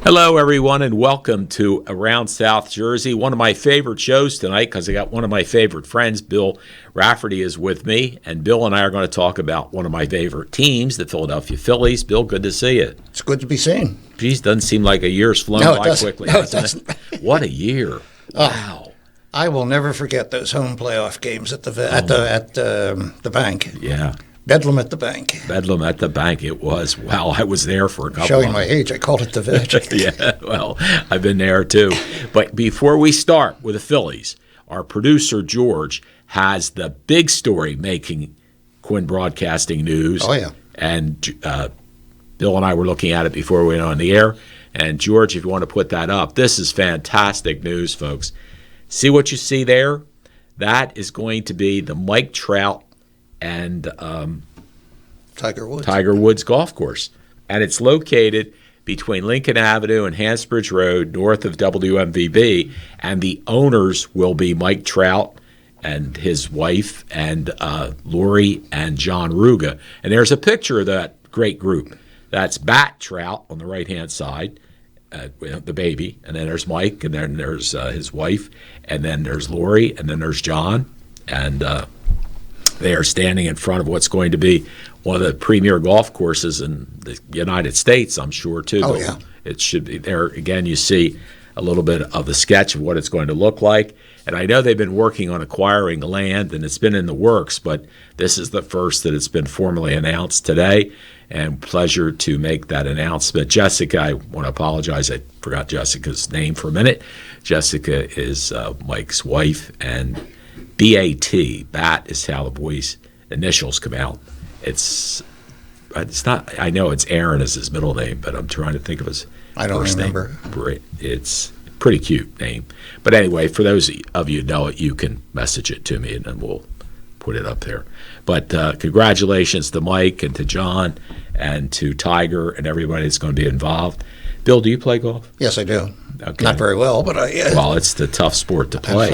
Hello, everyone, and welcome to Around South Jersey, one of my favorite shows tonight because I got one of my favorite friends, Bill Rafferty, is with me, and Bill and I are going to talk about one of my favorite teams, the Philadelphia Phillies. Bill, good to see you. It's good to be seen. Geez, doesn't seem like a year's flown by quickly. No, it doesn't. What a year. Wow. I will never forget those home playoff games at the bank. Yeah. Bedlam at the bank. Bedlam at the bank it was. Wow, I was there for a couple Showing my age, I called it the Veg. Yeah, well, I've been there too. But before we start with the Phillies, our producer, George, has the big story making Quinn Broadcasting news. Oh, yeah. And Bill and I were looking at it before we went on the air. And, George, if you want to put that up, this is fantastic news, folks. See what you see there? That is going to be the Mike Trout and Tiger Woods golf course. And it's located between Lincoln Avenue and Hansbridge Road, north of WMVB. And the owners will be Mike Trout and his wife and Lori and John Ruga. And there's a picture of that great group. That's Bat Trout on the right-hand side, the baby. And then there's Mike, and then there's his wife. And then there's Lori, and then there's John. And they are standing in front of what's going to be one of the premier golf courses in the United States, I'm sure, too. Oh, yeah. It should be there. Again, you see a little bit of the sketch of what it's going to look like. And I know they've been working on acquiring land, and it's been in the works, but this is the first that it's been formally announced today. And pleasure to make that announcement. Jessica, I want to apologize. I forgot Jessica's name for a minute. Jessica is Mike's wife, and BAT, Bat is how the boys' initials come out. It's not. I know it's Aaron is his middle name, but I'm trying to think of his first name. It's a pretty cute name. But anyway, for those of you who know it, you can message it to me, and then we'll put it up there. But congratulations to Mike and to John and to Tiger and everybody that's going to be involved. Bill, do you play golf? Yes, I do. Okay. Not very well, but well, it's the tough sport to play.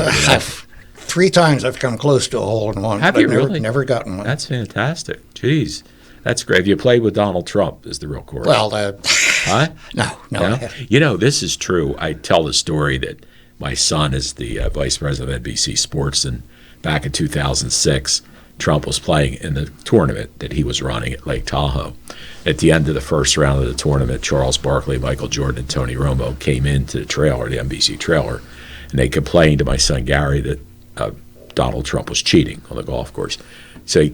Three times I've come close to a hole-in-one. Have you really? Never gotten one. That's fantastic. Jeez. That's great. Have you played with Donald Trump is the real course? Well, huh? No. You know, this is true. I tell the story that my son is the vice president of NBC Sports, and back in 2006, Trump was playing in the tournament that he was running at Lake Tahoe. At the end of the first round of the tournament, Charles Barkley, Michael Jordan, and Tony Romo came into the trailer, the NBC trailer, and they complained to my son Gary that Donald Trump was cheating on the golf course. So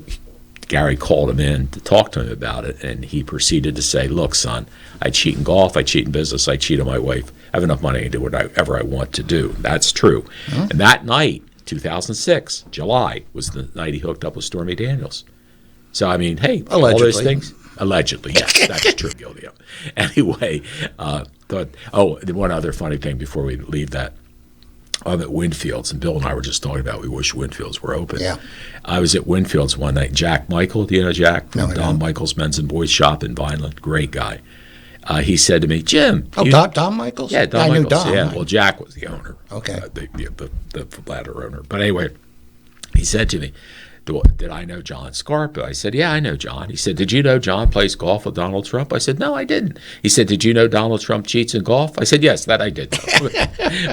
Gary called him in to talk to him about it, and he proceeded to say, look, son, I cheat in golf, I cheat in business, I cheat on my wife. I have enough money to do whatever I want to do. That's true. Huh? And that night, 2006, July, was the night he hooked up with Stormy Daniels. So, I mean, hey, allegedly. All those things. Allegedly, yes, that's true, Gildio. Anyway, one other funny thing before we leave that. I'm at Winfield's, and Bill and I were just talking about we wish Winfield's were open. Yeah. I was at Winfield's one night. Jack Michael, do you know Jack? No, Don Michael's Men's and Boys Shop in Vineland. Great guy. He said to me, Jim. Don Michaels? Yeah, Don Michaels. Knew Don. Yeah, well, Jack was the owner. Okay. The latter owner. But anyway, he said to me, did I know John Scarpa? I said, yeah, I know John. He said, did you know John plays golf with Donald Trump? I said, no, I didn't. He said, did you know Donald Trump cheats in golf? I said, yes, that I did know.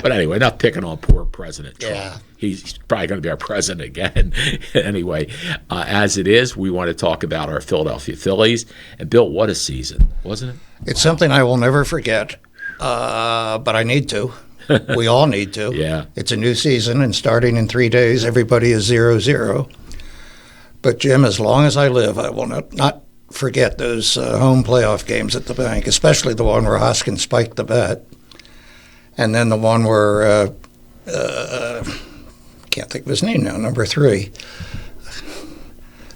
But anyway, not picking on poor President Trump. Yeah. He's probably going to be our president again. Anyway, as it is, we want to talk about our Philadelphia Phillies. And Bill, what a season, wasn't it? It's something I will never forget, but I need to. We all need to. Yeah. It's a new season, and starting in 3 days, everybody is 0-0. But, Jim, as long as I live, I will not forget those home playoff games at the bank, especially the one where Hoskins spiked the bat, and then the one where, can't think of his name now, number 3,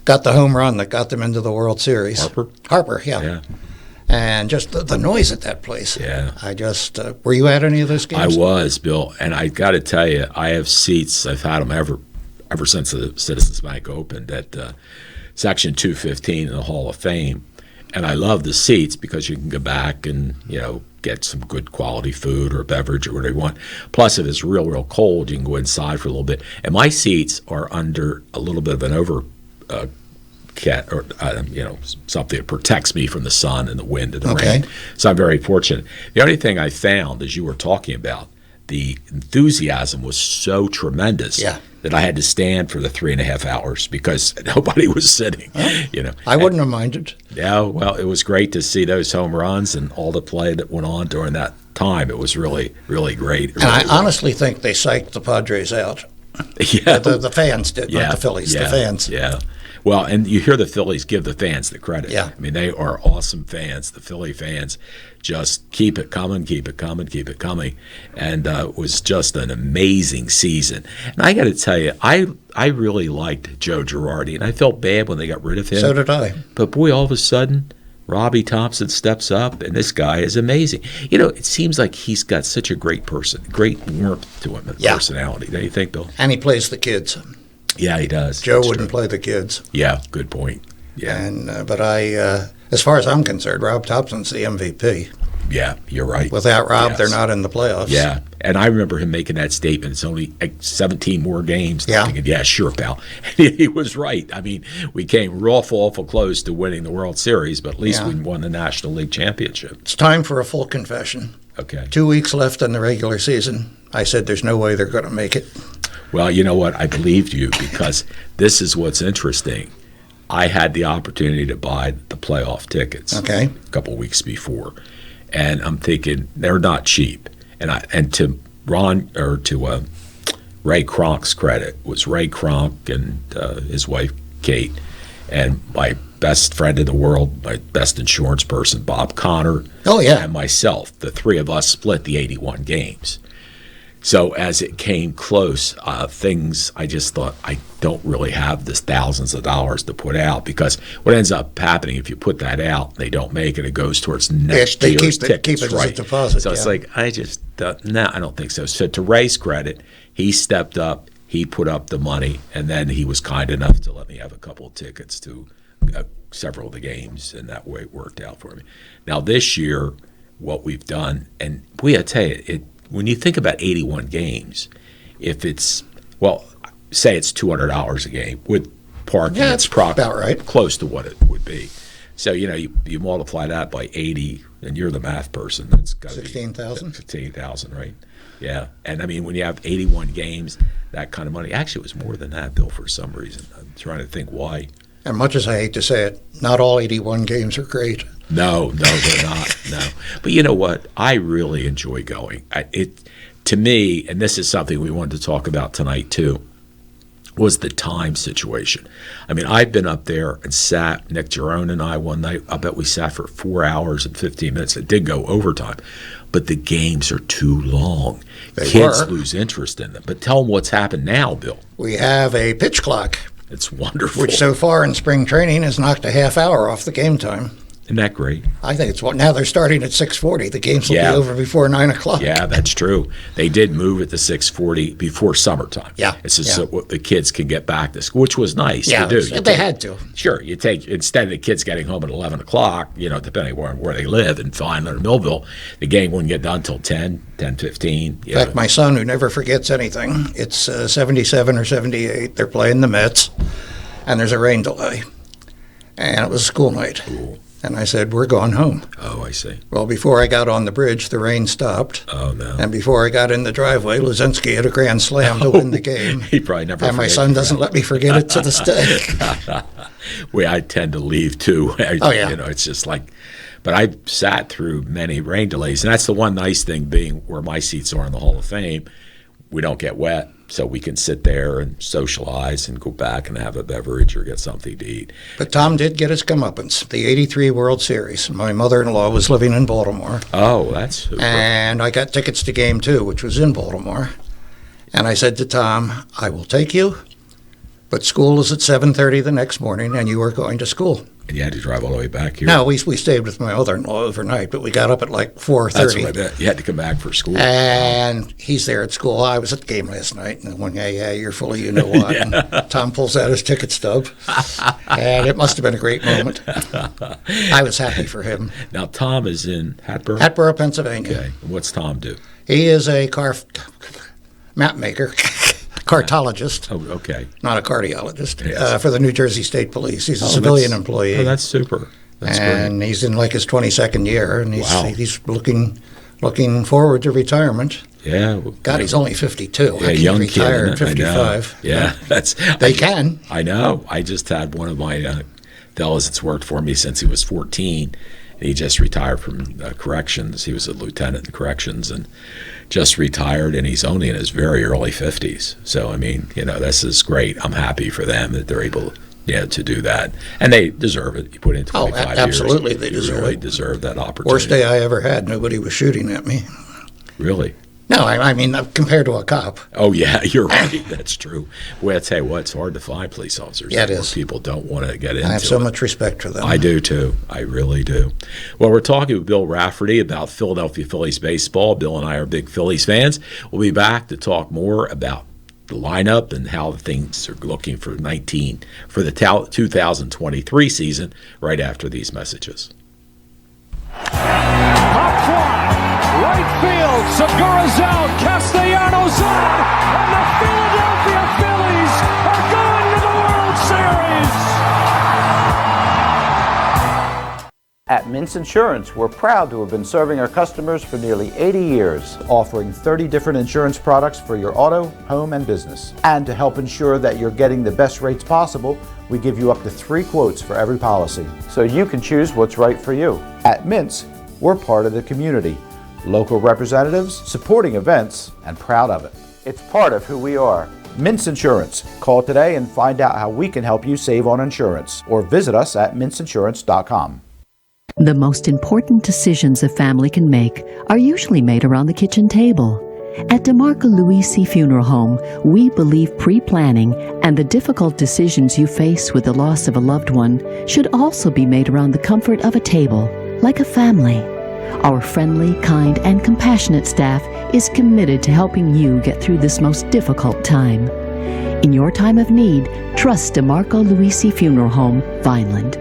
got the home run that got them into the World Series. Harper, yeah. And just the noise at that place. Yeah. I just, were you at any of those games? I was, Bill, and I got to tell you, I have seats, I've had them ever since the Citizens Bank opened at Section 215 in the Hall of Fame. And I love the seats because you can go back and, get some good quality food or beverage or whatever you want. Plus, if it's real cold, you can go inside for a little bit. And my seats are under a little bit of an or something that protects me from the sun and the wind and the Okay. rain. So I'm very fortunate. The only thing I found, as you were talking about, the enthusiasm was so tremendous Yeah. that I had to stand for the 3.5 hours because nobody was sitting. I wouldn't have minded. Yeah, well, it was great to see those home runs and all the play that went on during that time. It was really, really great. And I honestly think they psyched the Padres out. Yeah. The fans did, Yeah, not the Phillies, yeah, the fans. Yeah. Well, and you hear the Phillies give the fans the credit. Yeah. I mean, they are awesome fans. The Philly fans just keep it coming, keep it coming, keep it coming. And it was just an amazing season. And I got to tell you, I really liked Joe Girardi, and I felt bad when they got rid of him. So did I. But boy, all of a sudden, Robbie Thompson steps up, and this guy is amazing. It seems like he's got such a great warmth to him, and Yeah. personality. Don't you think, Bill? And he plays the kids. Yeah, he does. Joe That's wouldn't true. play the kids. Yeah, good point. Yeah, And but as far as I'm concerned, Rob Thompson's the MVP. yeah, you're right. Without Rob, Yes. they're not in the playoffs. Yeah, and I remember him making that statement. It's only 17 more games. Yeah. I'm thinking, yeah, sure, pal. He was right. I mean, we came awful close to winning the World Series, but at least Yeah. we won the National League Championship. It's time for a full confession. Okay. 2 weeks left in the regular season. I said there's no way they're going to make it. Well, you know what? I believed you because this is what's interesting. I had the opportunity to buy the playoff tickets Okay. a couple of weeks before, and I'm thinking they're not cheap. And to Ray Kronk's credit, was Ray Kronk and his wife Kate, and my best friend in the world, my best insurance person, Bob Connor, Oh, yeah. and myself. The three of us split the 81 games. So as it came close, I just thought, I don't really have this thousands of dollars to put out, because what ends up happening if you put that out, they don't make it, it goes towards next They year's keep it tickets, as a right? deposit, So it's yeah. like, I just, no, I don't think so. So to Ray's credit, he stepped up, he put up the money, and then he was kind enough to let me have a couple of tickets to several of the games, and that way it worked out for me. Now this year, what we've done, and I tell you, when you think about 81 games, if it's, well, say it's $200 a game with parking, Yeah, it's that's about right. close to what it would be. So, you multiply that by 80, and you're the math person. That's got to be 16,000? 15,000, right? Yeah. And I mean, when you have 81 games, that kind of money, actually it was more than that, Bill, for some reason. I'm trying to think why. And much as I hate to say it, not all 81 games are great. No, they're not. No, but you know what? I really enjoy going. To me, and this is something we wanted to talk about tonight too, was the time situation. I mean, I've been up there and sat. Nick Jerome and I one night, I bet we sat for 4 hours and 15 minutes. It did go overtime, but the games are too long. They Kids were. lose interest in them. But tell them what's happened now, Bill. We have a pitch clock, It's wonderful. which so far in spring training has knocked a half hour off the game time. Isn't that great? I think it's now they're starting at 6:40. The games will Yeah. be over before 9 o'clock. Yeah, that's true. They did move it to 6:40 before summertime. Yeah, It's just yeah. so the kids can get back to school, which was nice Yeah, to do. they had to. Sure, you take, instead of the kids getting home at 11 o'clock, depending on where they live in Vineland or Millville, the game wouldn't get done until 10:15. In fact, my son, who never forgets anything, it's 77 or 78. They're playing the Mets, and there's a rain delay. And it was a school night. Cool. And I said, we're going home. Oh, I see. Well, before I got on the bridge, the rain stopped. Oh, no. And before I got in the driveway, Luzinski hit a grand slam to win the game. He probably never And my forgets son that. doesn't let me forget it to this day. I tend to leave too. Oh, yeah. It's just like, but I sat through many rain delays, and that's the one nice thing being where my seats are in the Hall of Fame. We don't get wet, so we can sit there and socialize and go back and have a beverage or get something to eat. But Tom did get his comeuppance, the 83 World Series. My mother-in-law was living in Baltimore. Oh, that's super. And I got tickets to Game 2, which was in Baltimore. And I said to Tom, I will take you, but school is at 7:30 the next morning, and you are going to school. And you had to drive all the way back here? No, we stayed with my mother-in-law overnight, but we got up at like 4:30. That's what I bet. You had to come back for school. And he's there at school. I was at the game last night, and one guy, yeah, you're full of you know what. Yeah. And Tom pulls out his ticket stub, and it must have been a great moment. I was happy for him. Now, Tom is in Hatboro? Hatboro, Pennsylvania. Okay. And what's Tom do? He is a map maker. cartologist, Oh, okay. not a cardiologist, Yes. for the New Jersey State Police. He's a Oh, civilian that's- employee. Oh, that's super. That's and great. he's in like his 22nd year, and Wow. he's looking forward to retirement. Yeah. Well, God, he's only 52. yeah, I can't young retire kid. at 55. Yeah, that's They can. I know. I just had one of my fellows that's worked for me since he was 14, and he just retired from corrections. He was a lieutenant in corrections and just retired, and he's only in his very early 50s. So, I mean, this is great. I'm happy for them that they're able to do that. And they deserve it. You put in 25 years. Absolutely, they You deserve really it. deserve that opportunity. Worst day I ever had. Nobody was shooting at me. Really? No, I mean, compared to a cop. Oh, yeah, you're right. That's true. Well, I tell you what, it's hard to find police officers. Yeah, it where is. People don't want to get into I have so it. much respect for them. I do, too. I really do. Well, we're talking with Bill Rafferty about Philadelphia Phillies baseball. Bill and I are big Phillies fans. We'll be back to talk more about the lineup and how things are looking for the 2023 season right after these messages. Pop fly, right field, Segura's out, Castellanos on, and the Philadelphia Phillies are going to the World Series! At Mintz Insurance, we're proud to have been serving our customers for nearly 80 years, offering 30 different insurance products for your auto, home, and business. And to help ensure that you're getting the best rates possible, we give you up to 3 quotes for every policy, so you can choose what's right for you. At Mintz, we're part of the community, local representatives, supporting events, and proud of it. It's part of who we are. Mintz Insurance. Call today and find out how we can help you save on insurance, or visit us at mintzinsurance.com. The most important decisions a family can make are usually made around the kitchen table. At DeMarco Luisi Funeral Home, we believe pre-planning and the difficult decisions you face with the loss of a loved one should also be made around the comfort of a table, like a family. Our friendly, kind, and compassionate staff is committed to helping you get through this most difficult time. In your time of need, trust DeMarco Luisi Funeral Home, Vineland.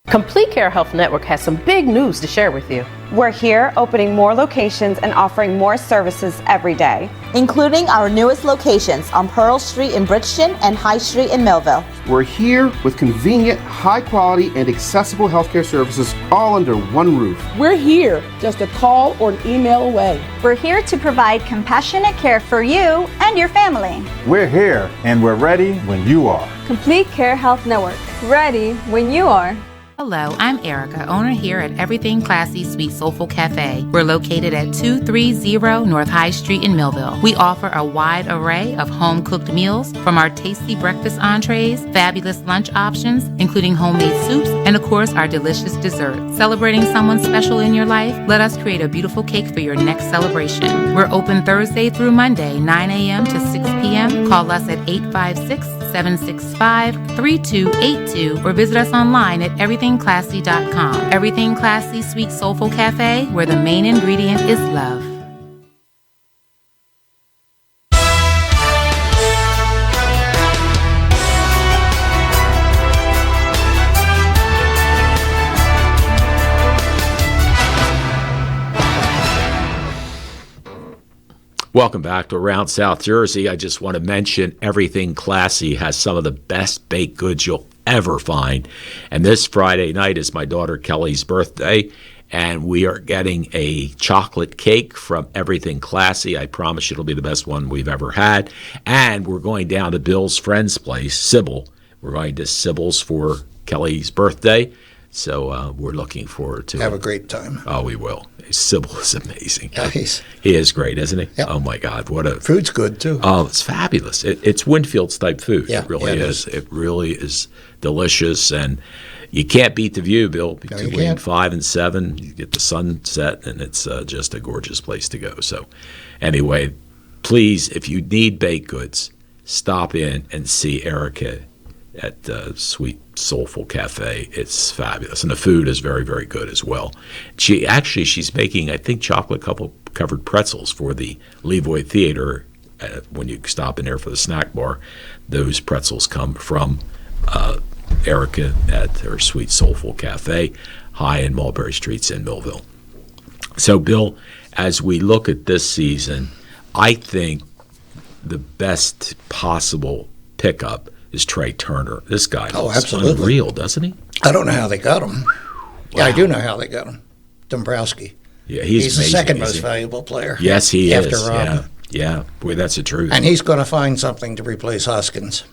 Complete Care Health Network has some big news to share with you. We're here opening more locations and offering more services every day, including our newest locations on Pearl Street in Bridgeton and High Street in Millville. We're here with convenient, high-quality, and accessible healthcare services all under one roof. We're here just a call or an email away. We're here to provide compassionate care for you and your family. We're here and we're ready when you are. Complete Care Health Network, ready when you are. Hello, I'm Erica, owner here at Everything Classy Sweet Soulful Cafe. We're located at 230 North High Street in Millville. We offer a wide array of home-cooked meals, from our tasty breakfast entrees, fabulous lunch options, including homemade soups, and of course, our delicious desserts. Celebrating someone special in your life? Let us create a beautiful cake for your next celebration. We're open Thursday through Monday, 9 a.m. to 6 p.m. Call us at 856-765-3282 or visit us online at everythingclassy.com. Everything Classy Sweet Soulful Cafe, where the main ingredient is love. Welcome back to Around South Jersey. I just want to mention Everything Classy has some of the best baked goods you'll ever find. And this Friday night is my daughter Kelly's birthday, and we are getting a chocolate cake from Everything Classy. I promise you it'll be the best one we've ever had. And we're going down to Bill's friend's place, Sybil. We're going to Sybil's for Kelly's birthday. So we're looking forward to Have a great time. Oh, we will. Sybil is amazing. Yeah, he is great, isn't he? Yep. Oh, my God. Food's good, too. Oh, it's fabulous. It's Winfield's-type food. Yeah, it really yeah, is. It really is delicious. And you can't beat the view, Bill. Between 5 and 7, you get the sunset, and it's just a gorgeous place to go. So anyway, please, if you need baked goods, stop in and see Erica at Sweet Soulful Cafe. It's fabulous, and the food is very, very good as well. She's making, I think, chocolate covered pretzels for the Levoy Theater. When you stop in there for the snack bar, those pretzels come from Erica at her Sweet Soulful Cafe, high in Mulberry Streets in Millville. So, Bill, as we look at this season, I think the best possible pickup is Trey Turner. This guy looks unreal, doesn't he? I don't know how they got him. Wow. Yeah, I do know how they got him. Dombrowski. Yeah, he's the second most valuable player. Yes, he after is. Rob. Yeah. Boy, that's the truth. And he's going to find something to replace Hoskins.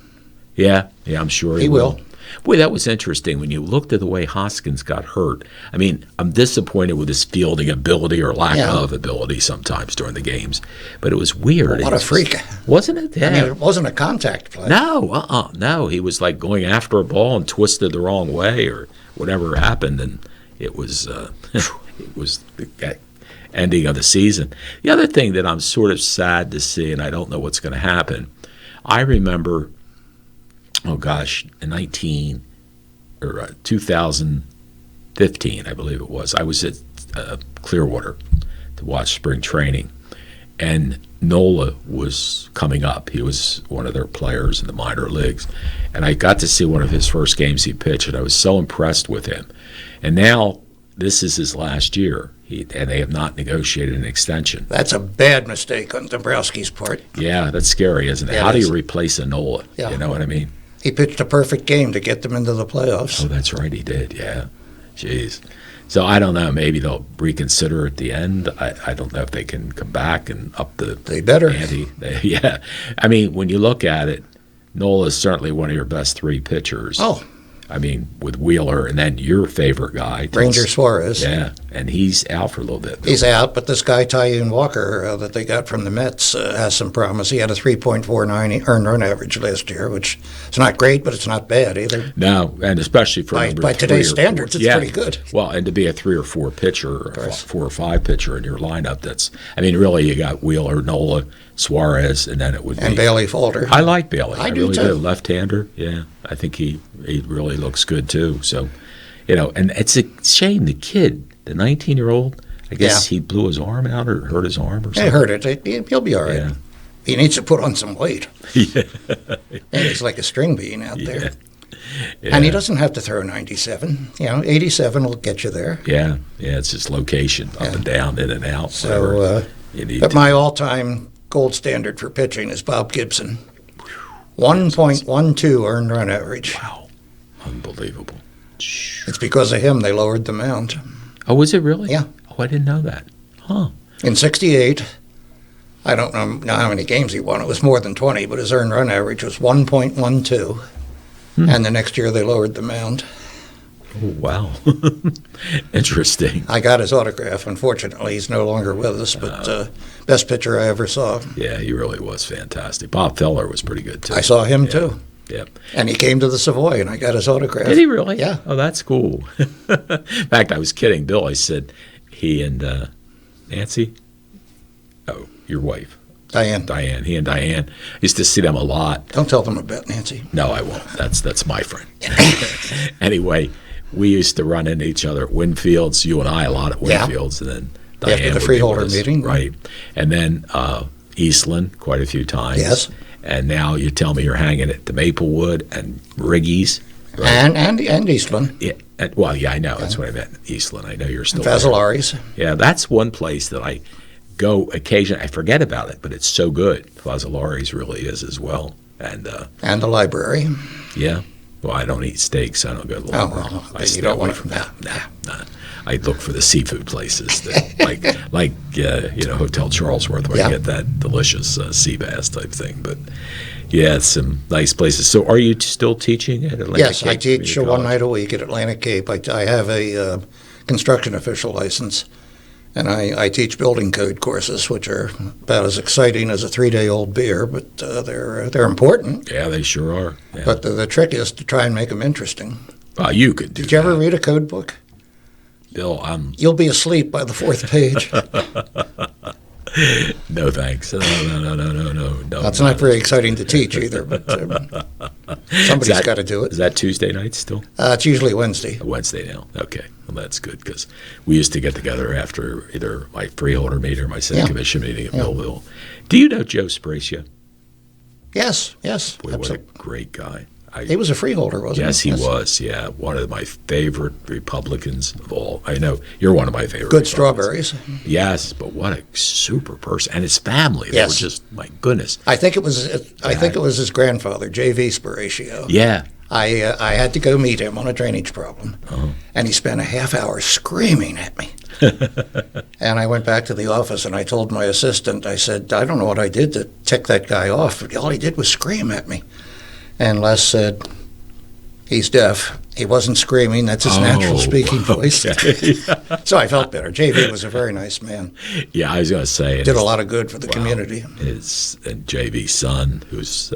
Yeah, I'm sure he will. Boy, that was interesting when you looked at the way Hoskins got hurt. I mean, I'm disappointed with his fielding ability or lack of ability sometimes during the games, but it was weird. What a freak. Wasn't it? Yeah. I mean, it wasn't a contact play. No, no. He was like going after a ball and twisted the wrong way or whatever happened, and it was it was the ending of the season. The other thing that I'm sort of sad to see, and I don't know what's going to happen, I remember, in 2015, I believe it was, I was at Clearwater to watch spring training, and Nola was coming up. He was one of their players in the minor leagues, and I got to see one of his first games he pitched, and I was so impressed with him. And now this is his last year, and they have not negotiated an extension. That's a bad mistake on Dombrowski's part. Yeah, that's scary, isn't it? Yeah, How do you replace a Nola? Yeah. You know what I mean? He pitched a perfect game to get them into the playoffs. Oh, that's right, he did, yeah. Jeez. So I don't know, maybe they'll reconsider at the end. I don't know if they can come back and up the They better. ante. Yeah. I mean, when you look at it, Nola is certainly one of your best three pitchers. Oh. I mean, with Wheeler and then your favorite guy. Ranger Suarez. Yeah, and he's out for a little bit. He's out, but this guy, Taijuan Walker, that they got from the Mets, has some promise. He had a 3.49 earned run average last year, which is not great, but it's not bad either. No, and especially for by today's standards, it's pretty good. Well, and to be a 3 or 4 pitcher, or 4 or 5 pitcher in your lineup, that's, I mean, really you got Wheeler, Nola, Suarez, and then it would be. And Bailey Falter. I like Bailey. I do really too. do. Left-hander, yeah. I think he really looks good too. So, and it's a shame the kid, the 19-year-old, I guess he blew his arm out or hurt his arm or something. He hurt it. He'll be all right. Yeah. He needs to put on some weight. Yeah. And he's like a string bean out there. Yeah. And he doesn't have to throw 97. 87 will get you there. Yeah, it's just location, up and down, in and out. So, but my all-time gold standard for pitching is Bob Gibson. 1.12 earned run average. Wow. Unbelievable. It's because of him they lowered the mound. Oh, was it really? Yeah. Oh, I didn't know that. Huh. In 68, I don't know how many games he won. It was more than 20, but his earned run average was 1.12. And the next year they lowered the mound. Oh, wow. Interesting. I got his autograph. Unfortunately, he's no longer with us, but best pitcher I ever saw. Yeah, he really was fantastic. Bob Feller was pretty good, too. I saw him, too. Yeah. And he came to the Savoy, and I got his autograph. Did he really? Yeah. Oh, that's cool. In fact, I was kidding Bill. I said he and Nancy, your wife. Diane. He and Diane. Used to see them a lot. Don't tell them about Nancy. No, I won't. That's my friend. Anyway, we used to run into each other at Winfield's, you and I a lot at Winfield's, and then Diane after the freeholder meeting. Right. And then Eastland quite a few times. Yes. And now you tell me you're hanging at the Maplewood and Riggy's. Right? And Eastland. Yeah. Well, yeah, I know. That's what I meant. Eastland. I know you're still and Fazzolari's. Yeah, that's one place that I go occasionally. I forget about it, but it's so good. Fazzolari's really is as well. And the library. Yeah. Well, I don't eat steaks. I don't go to the library. Well, I you don't want from that. Nah. I look for the seafood places that, like Hotel Charlesworth, where you get that delicious sea bass type thing. But yeah, it's some nice places. So, are you still teaching at Atlantic Yes, Cape I teach Community one College? night a week at Atlantic Cape. I have a construction official license, and I teach building code courses, which are about as exciting as a 3-day-old beer, but they're important. Yeah, they sure are. Yeah. But the trick is to try and make them interesting. Well, you could do. Did you ever read a code book? Bill, You'll be asleep by the 4th page. No, thanks. No. That's not very exciting to teach either, but somebody's got to do it. Is that Tuesday nights still? It's usually Wednesday. Wednesday now. Okay. Well, that's good because we used to get together after either my freeholder meeting or my Senate Commission meeting in Millville. Do you know Joe Spracia? Yes. Boy, what a great guy. He was a freeholder, wasn't yes, he? Yes, he was. Yeah, one of my favorite Republicans of all. I know you're one of my favorite. Good strawberries. Yes, but what a super person, and his family. They were just, my goodness. I think it was his grandfather, J.V. Sporatio. Yeah. I had to go meet him on a drainage problem, and he spent a half hour screaming at me. And I went back to the office, and I told my assistant, I said, I don't know what I did to tick that guy off, but all he did was scream at me. And Les said, he's deaf. He wasn't screaming. That's his natural speaking voice. Okay. So I felt better. JV was a very nice man. Yeah, I was going to say. Did a lot of good for the community. And JV's son, who's,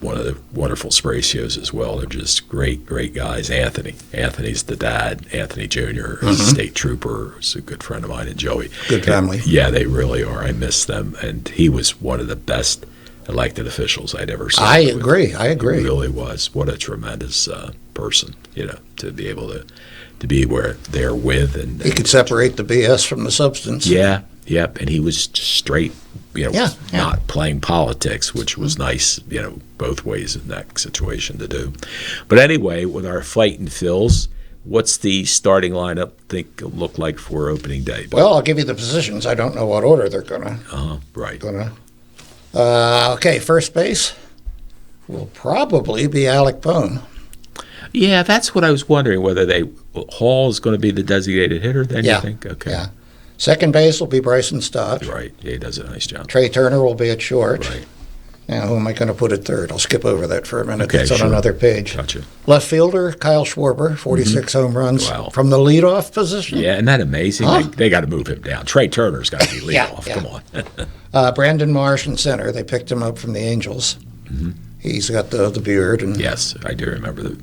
one of the wonderful Spracios as well. They're just great, great guys. Anthony's the dad. Anthony Jr., state trooper, is a good friend of mine, and Joey. Good family. Yeah, they really are. I miss them. And he was one of the best elected officials I'd ever seen. I agree. He really was. What a tremendous person, to be able to be where they're with. And he could separate the BS from the substance. Yeah, yep. And he was just straight, not playing politics, which was nice, both ways in that situation to do. But anyway, with our fighting Phils, what's the starting lineup look like for opening day? Well, I'll give you the positions. I don't know what order they're going to. Right. Okay, first base will probably be Alec Bone. Yeah, that's what I was wondering, whether Hall is going to be the designated hitter then, you think? Okay. Yeah. Second base will be Bryson Stott. Right. Yeah, he does a nice job. Trey Turner will be at short. Right. Now, who am I going to put at third? I'll skip over that for a minute. Okay, it's on another page. Gotcha. Left fielder, Kyle Schwarber, 46 home runs from the leadoff position. Yeah, isn't that amazing? They got to move him down. Trey Turner's got to be leadoff. Come on. Brandon Marsh in center. They picked him up from the Angels. He's got the beard. Yes, I do remember that.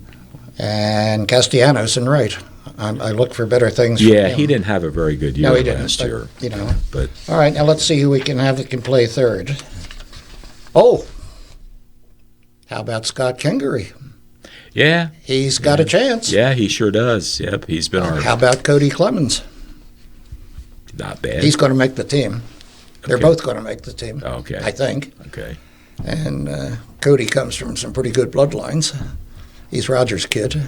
And Castellanos in right. I look for better things from him. He didn't have a very good year last year. But all right, now let's see who we can have that can play third. Oh, how about Scott Kingery? Yeah. He's got a chance. Yeah, he sure does. Yep, he's been our... How about Cody Clemens? Not bad. He's going to make the team. They're both going to make the team. Okay. I think. Okay. And Cody comes from some pretty good bloodlines. He's Rogers' kid.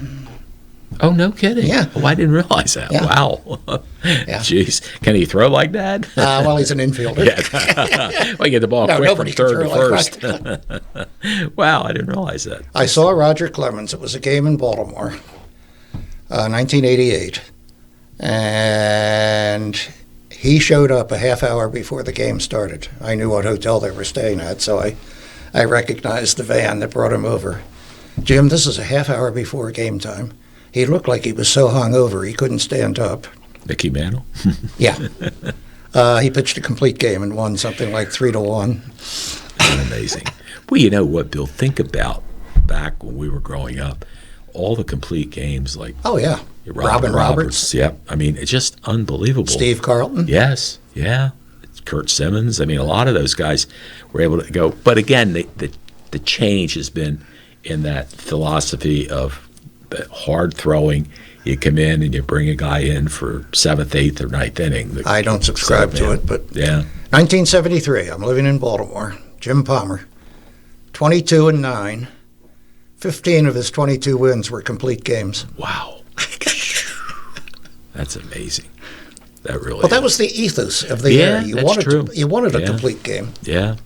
Oh, no kidding. Yeah. Oh, I didn't realize that. Yeah. Wow. Yeah. Jeez. Can he throw like that? Well, he's an infielder. Yeah. Well, you get the ball quick from third to first. Wow, I didn't realize that. I saw Roger Clemens. It was a game in Baltimore, 1988. And he showed up a half hour before the game started. I knew what hotel they were staying at, so I recognized the van that brought him over. Jim, this is a half hour before game time. He looked like he was so hungover he couldn't stand up. Mickey Mantle? Yeah. He pitched a complete game and won something like 3-1. Amazing. Well, you know what, Bill? Think about back when we were growing up, all the complete games like... Oh, yeah. Robin Roberts. Yep. I mean, it's just unbelievable. Steve Carlton. Yes. Yeah. Kurt Simmons. I mean, a lot of those guys were able to go. But again, the change has been in that philosophy of hard throwing. You come in and you bring a guy in for 7th, 8th, or 9th inning. I don't subscribe to it, but yeah. 1973. I'm living in Baltimore. Jim Palmer, 22-9. 15 of his 22 wins were complete games. Wow, that's amazing. That really. Well, that was the ethos of the year. You wanted a complete game. Yeah,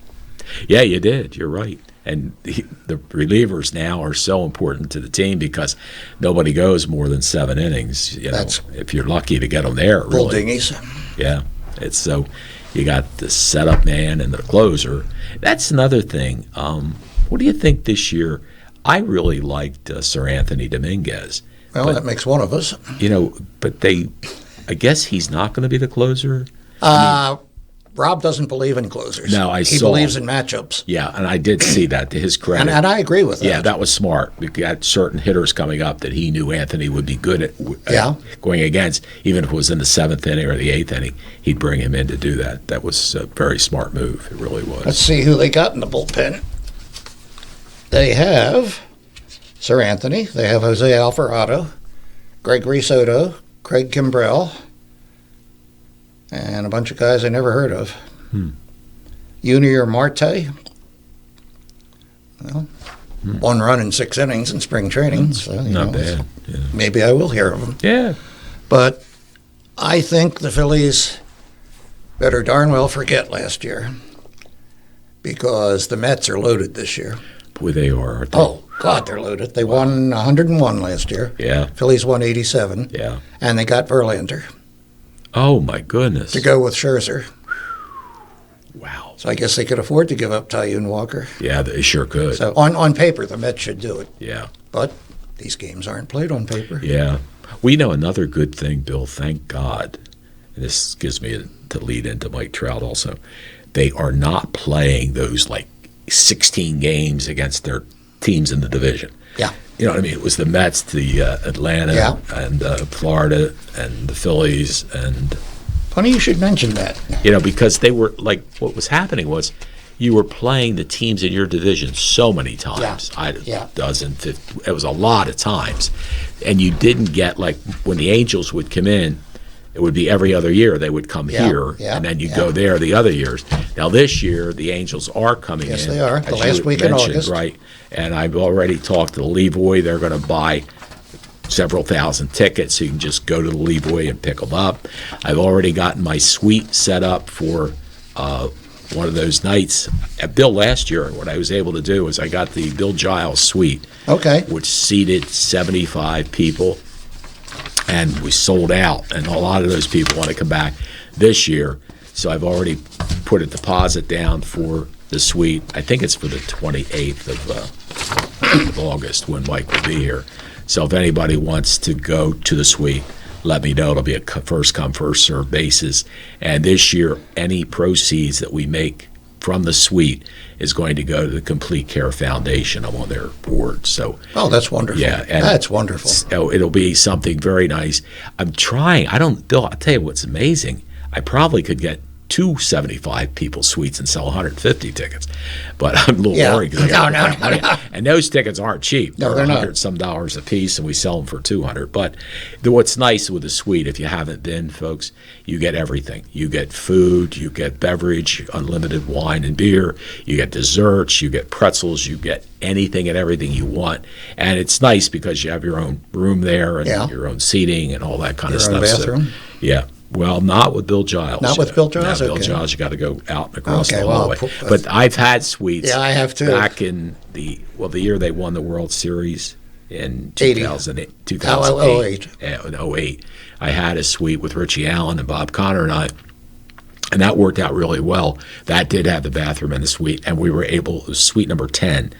you did. You're right. And the relievers now are so important to the team because nobody goes more than 7 innings. If you're lucky to get them there, Bull really. Dingies. Yeah, it's so you got the setup man and the closer. That's another thing. What do you think this year? I really liked Sir Anthony Dominguez. Well, that makes one of us. But I guess he's not going to be the closer. Rob doesn't believe in closers. No, he believes in matchups. Yeah, and I did see that, to his credit. And I agree with that. Yeah, that was smart. We got certain hitters coming up that he knew Anthony would be good at going against. Even if it was in the 7th inning or the 8th inning, he'd bring him in to do that. That was a very smart move. It really was. Let's see who they got in the bullpen. They have Sir Anthony. They have Jose Alvarado, Gregory Soto, Craig Kimbrell, and a bunch of guys I never heard of. Junior Marte. Well, one run in 6 innings in spring training. So, not bad. Yeah. Maybe I will hear of them. Yeah. But I think the Phillies better darn well forget last year, because the Mets are loaded this year. Boy, they are, aren't they? Oh, God, they're loaded. They won 101 last year. Yeah. Phillies won 87. Yeah. And they got Verlander Oh, my goodness. to go with Scherzer. Wow. So I guess they could afford to give up Taijuan Walker. Yeah, they sure could. So on paper, the Mets should do it. Yeah. But these games aren't played on paper. Yeah. We know another good thing, Bill, thank God, and this gives me to lead into Mike Trout also, they are not playing those like 16 games against their teams in the division. Yeah. You know what I mean? It was the Mets, the Atlanta, and Florida, and the Phillies, and funny you should mention that. You know, because they were like, what was happening was you were playing the teams in your division so many times. Yeah. Dozen, 50, it was a lot of times. And you didn't get, like, when the Angels would come in, it would be every other year they would come here, and then you'd go there the other years. Now, this year, the Angels are coming in. Yes, they are. The as last you week in mentioned, August. Right. And I've already talked to the Levoy. They're going to buy several thousand tickets, so you can just go to the Levoy and pick them up. I've already gotten my suite set up for one of those nights. At Bill, last year, what I was able to do is I got the Bill Giles suite, which seated 75 people, and we sold out, and a lot of those people want to come back this year. So I've already put a deposit down for the suite. I think it's for the 28th of August when Mike will be here. So if anybody wants to go to the suite, let me know. It'll be a first come, first served basis. And this year, any proceeds that we make from the suite is going to go to the Complete Care Foundation. I'm on their board. So that's wonderful. Yeah, and that's wonderful. So it'll be something very nice. I'm trying. Bill, I'll tell you what's amazing. I probably could get 275 people suites and sell 150 tickets, but I'm a little worried because No. And those tickets aren't cheap. No, they're not. $100 some a piece, and we sell them for $200. But what's nice with the suite, if you haven't been, folks, you get everything. You get food, you get beverage, unlimited wine and beer, you get desserts, you get pretzels, you get anything and everything you want. And it's nice because you have your own room there and your own seating and all that kind of stuff. Your own bathroom? So, yeah. Well, not with Bill Giles. Not with Bill Giles? No, Bill Giles, you got to go out and across the hallway. But I've had suites. Yeah, I have too. Back in the year they won the World Series in 2008. 2008. I had a suite with Richie Allen and Bob Connor and I, and that worked out really well. That did have the bathroom in the suite, and we were able, it was suite number 10,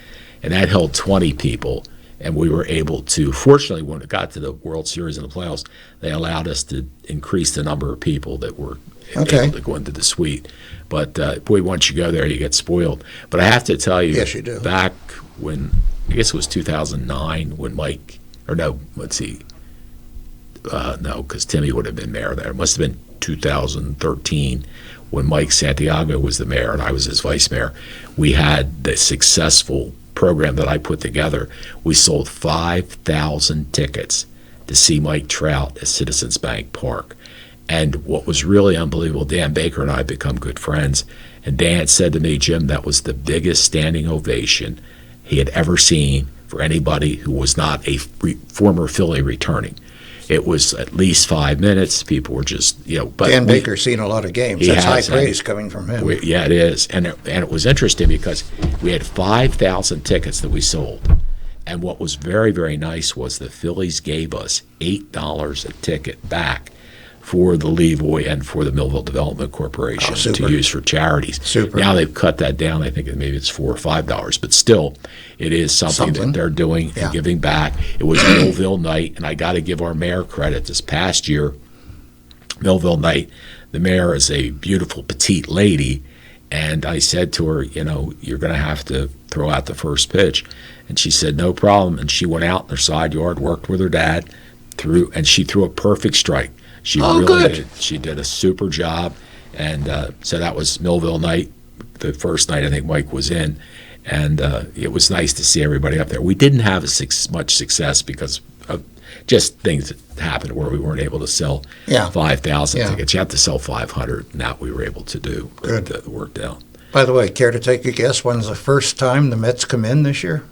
and that held 20 people. And we were able to, fortunately, when it got to the World Series and the playoffs, they allowed us to increase the number of people that were able to go into the suite. But, boy, once you go there, you get spoiled. But I have to tell you, yes, you do. Back when, I guess it was 2009, when Mike, or no, let's see, no, because Timmy would have been mayor there. It must have been 2013 when Mike Santiago was the mayor and I was his vice mayor. We had the successful program that I put together. We sold 5,000 tickets to see Mike Trout at Citizens Bank Park. And what was really unbelievable, Dan Baker and I have become good friends. And Dan said to me, Jim, that was the biggest standing ovation he had ever seen for anybody who was not a former Philly returning. It was at least 5 minutes. People were just, But Dan Baker's seen a lot of games. That's high praise coming from him. Yeah, it is. And it was interesting because we had 5,000 tickets that we sold. And what was very, very nice was the Phillies gave us $8 a ticket back for the Levoy and for the Millville Development Corporation to use for charities. Super. Now they've cut that down. I think maybe it's $4 or $5, but still, it is something that they're doing and giving back. It was Millville night, and I got to give our mayor credit. This past year, Millville night, the mayor is a beautiful petite lady, and I said to her, you're going to have to throw out the first pitch, and she said no problem. And she went out in her side yard, worked with her dad, and she threw a perfect strike. She did. She did a super job, and so that was Millville night, the first night I think Mike was in, and it was nice to see everybody up there. We didn't have much success because of just things that happened where we weren't able to sell 5,000 tickets. You have to sell 500, and that we were able to do. It worked out. By the way, care to take a guess when's the first time the Mets come in this year?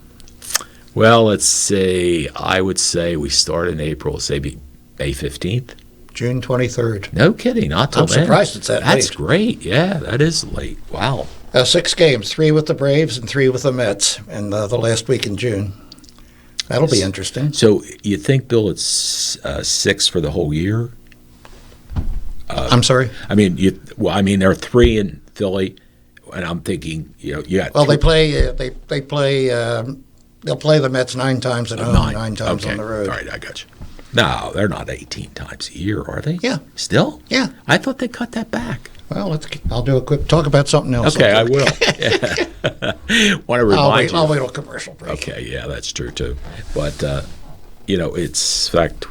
Well, let's see. I would say we start in April, say May 15th. June 23rd. No kidding, not till I'm then. surprised it's that late. That's great. Yeah, that is late. Wow. 6 games, 3 with the Braves and 3 with the Mets in the last week in June. That'll be interesting. So you think, Bill, it's 6 for the whole year? I'm sorry? I mean, there are 3 in Philly, and I'm thinking, you got. Well, they'll play the Mets 9 times at home, 9 times on the road. All right, I got you. No, they're not 18 times a year, are they? Yeah. Still? Yeah. I thought they cut that back. Well, I'll do a quick talk about something else. Okay, I will. Want to remind you. I'll wait till commercial break. Okay, yeah, that's true too. But it's fact.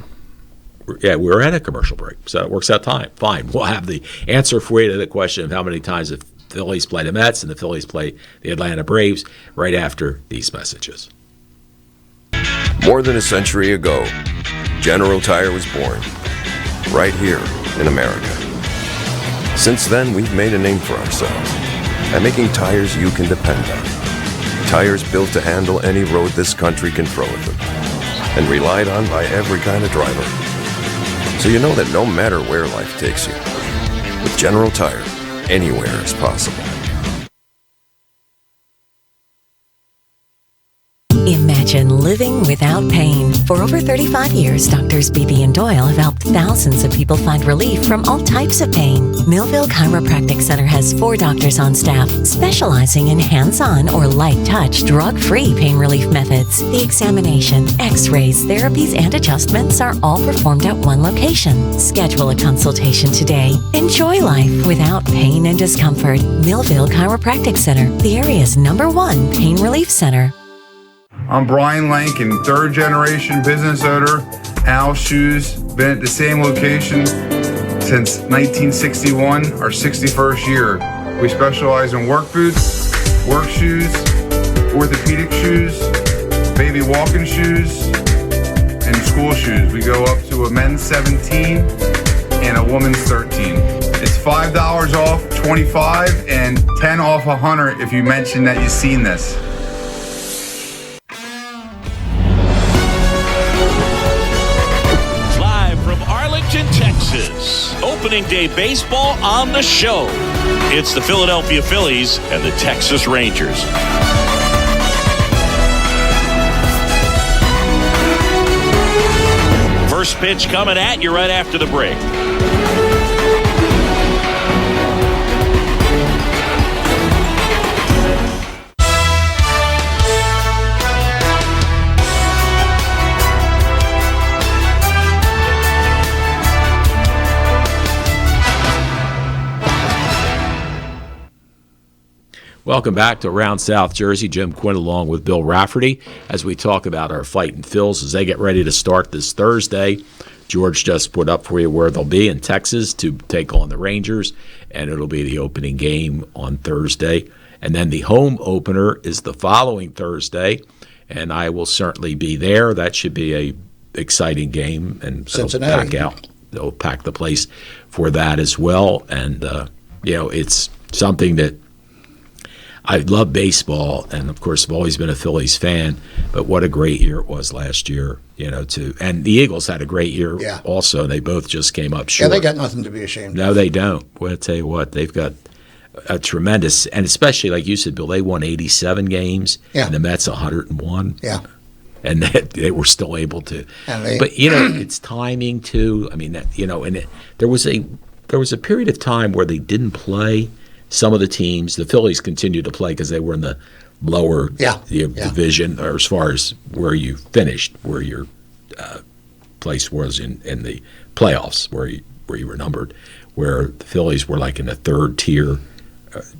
Yeah, we're at a commercial break, so it works out fine. We'll have the answer for you to the question of how many times the Phillies play the Mets and the Phillies play the Atlanta Braves right after these messages. More than a century ago, General Tire was born, right here in America. Since then, we've made a name for ourselves by making tires you can depend on. Tires built to handle any road this country can throw at them, and relied on by every kind of driver. So you know that no matter where life takes you, with General Tire, anywhere is possible. Imagine living without pain. For over 35 years, Doctors Beebe and Doyle have helped thousands of people find relief from all types of pain. Millville Chiropractic Center has 4 doctors on staff specializing in hands-on or light-touch, drug-free pain relief methods. The examination, x-rays, therapies, and adjustments are all performed at one location. Schedule a consultation today. Enjoy life without pain and discomfort. Millville Chiropractic Center, the area's #1 pain relief center. I'm Brian Lankin, 3rd generation business owner, Al Shoes. Been at the same location since 1961, our 61st year. We specialize in work boots, work shoes, orthopedic shoes, baby walking shoes, and school shoes. We go up to a men's 17 and a woman's 13. It's $5 off 25 and 10 off 100 if you mention that you've seen this. Texas. Opening day baseball on the show. It's the Philadelphia Phillies and the Texas Rangers. First pitch coming at you right after the break. Welcome back to Around South Jersey. Jim Quinn along with Bill Rafferty as we talk about our Fightin' Phils as they get ready to start this Thursday. George just put up for you where they'll be in Texas to take on the Rangers, and it'll be the opening game on Thursday. And then the home opener is the following Thursday, and I will certainly be there. That should be a exciting game, and Cincinnati. They'll pack the place for that as well. And it's something that I love baseball, and of course I've always been a Phillies fan, but what a great year it was last year, too. And the Eagles had a great year also. They both just came up short. Yeah, they got nothing to be ashamed of. No, they don't. Well, I'll tell you what, they've got a tremendous, and especially like you said, Bill, they won 87 games, and the Mets 101. Yeah. And they were still able to. But, it's timing, too. I mean, there was a period of time where they didn't play some of the teams. The Phillies continued to play because they were in the lower division, or as far as where you finished, where your place was in the playoffs, where you were numbered, where the Phillies were like in the 3rd tier,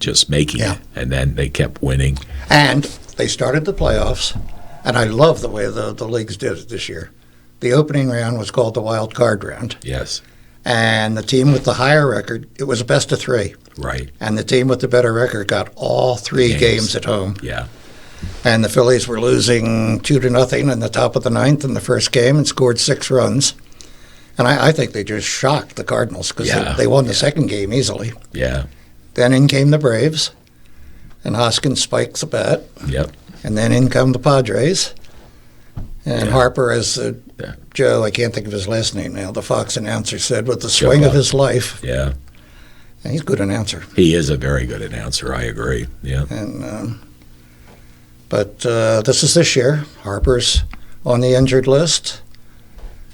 just making it, and then they kept winning. And they started the playoffs, and I love the way the leagues did it this year. The opening round was called the wild card round. Yes. And the team with the higher record, it was a best of 3. Right. And the team with the better record got all 3 games at home. Yeah. And the Phillies were losing 2-0 in the top of the 9th in the first game and scored 6 runs. And I think they just shocked the Cardinals because they won the second game easily. Yeah. Then in came the Braves, and Hoskins spiked the bat. Yep. And then in come the Padres, And Harper, as Joe, I can't think of his last name now, the Fox announcer said, with the swing of his life. Yeah. And he's a good announcer. He is a very good announcer. I agree. Yeah. And but this is this year. Harper's on the injured list.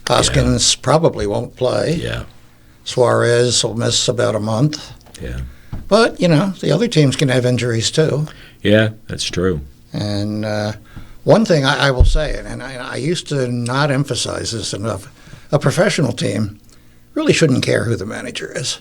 Hoskins probably won't play. Yeah. Suarez will miss about a month. Yeah. But, the other teams can have injuries too. Yeah, that's true. And one thing I will say, and I used to not emphasize this enough, a professional team really shouldn't care who the manager is.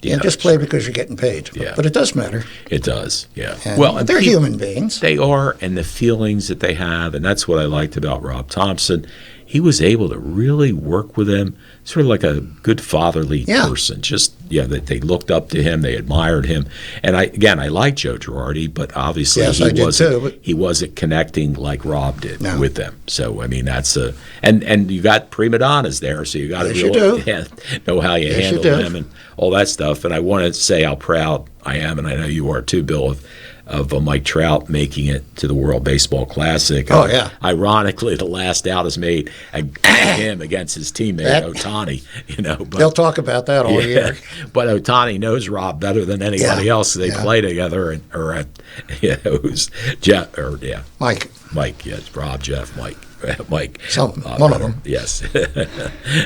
Yeah, just play because you're getting paid. Yeah. But it does matter. It does, yeah. And they're human beings. They are, and the feelings that they have, and that's what I liked about Rob Thompson. He was able to really work with them, sort of like a good fatherly person. Just, that they looked up to him, they admired him. And I like Joe Girardi, but obviously he wasn't connecting like Rob did with them. So, I mean, that's and you got prima donnas there, so you got to really know how you handle them and all that stuff. And I want to say how proud I am, and I know you are too, Bill, of Mike Trout making it to the World Baseball Classic. Oh, yeah. Ironically, the last out is made him against his teammate Ohtani. But they'll talk about that all year. But Ohtani knows Rob better than anybody else. They play together, who's Jeff Mike. Mike, yes, Rob, Jeff, Mike. Mike. One of them. Yes.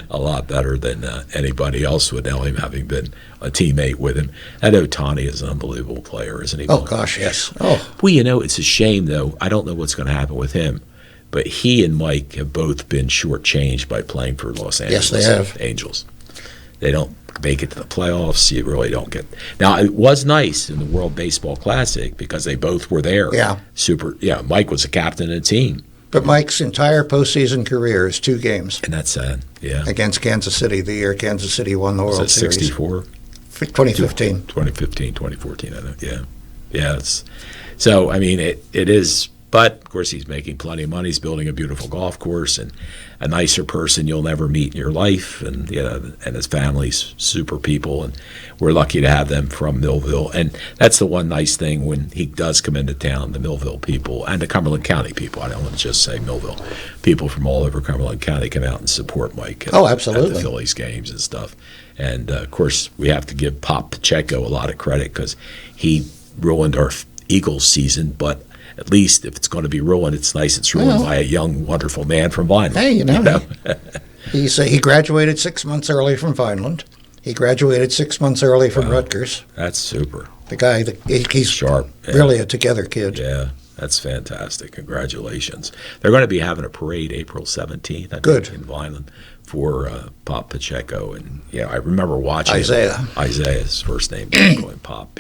A lot better than anybody else would know him, having been a teammate with him. And Ohtani is an unbelievable player, isn't he? Oh, gosh, yes. Oh. Well, it's a shame, though. I don't know what's going to happen with him. But he and Mike have both been shortchanged by playing for Los Angeles Angels. They don't make it to the playoffs. You really don't get. Now, it was nice in the World Baseball Classic because they both were there. Yeah. Mike was the captain of the team. But Mike's entire postseason career is 2 games. And that's sad, yeah. Against Kansas City, the year Kansas City won the World Series. 64? 2015. 2014, I know, yeah. Yeah, so, I mean, it is, but, of course, he's making plenty of money. He's building a beautiful golf course and a nicer person you'll never meet in your life. And, and his family's super people. And we're lucky to have them from Millville. And that's the one nice thing when he does come into town, the Millville people and the Cumberland County people. I don't want to just say Millville. People from all over Cumberland County come out and support Mike absolutely. At the Phillies games and stuff. And, of course, we have to give Pop Pacheco a lot of credit because he ruined our Eagles season, but at least if it's going to be ruined, it's nice it's ruined by a young, wonderful man from Vineland. Hey, he graduated 6 months early from Vineland. He graduated 6 months early from Rutgers. That's super. The guy, he's sharp. Really a together kid. Yeah, that's fantastic. Congratulations. They're going to be having a parade April 17th, I think, in Vineland for Pop Pacheco. And, I remember watching Isaiah's first name, going Pop,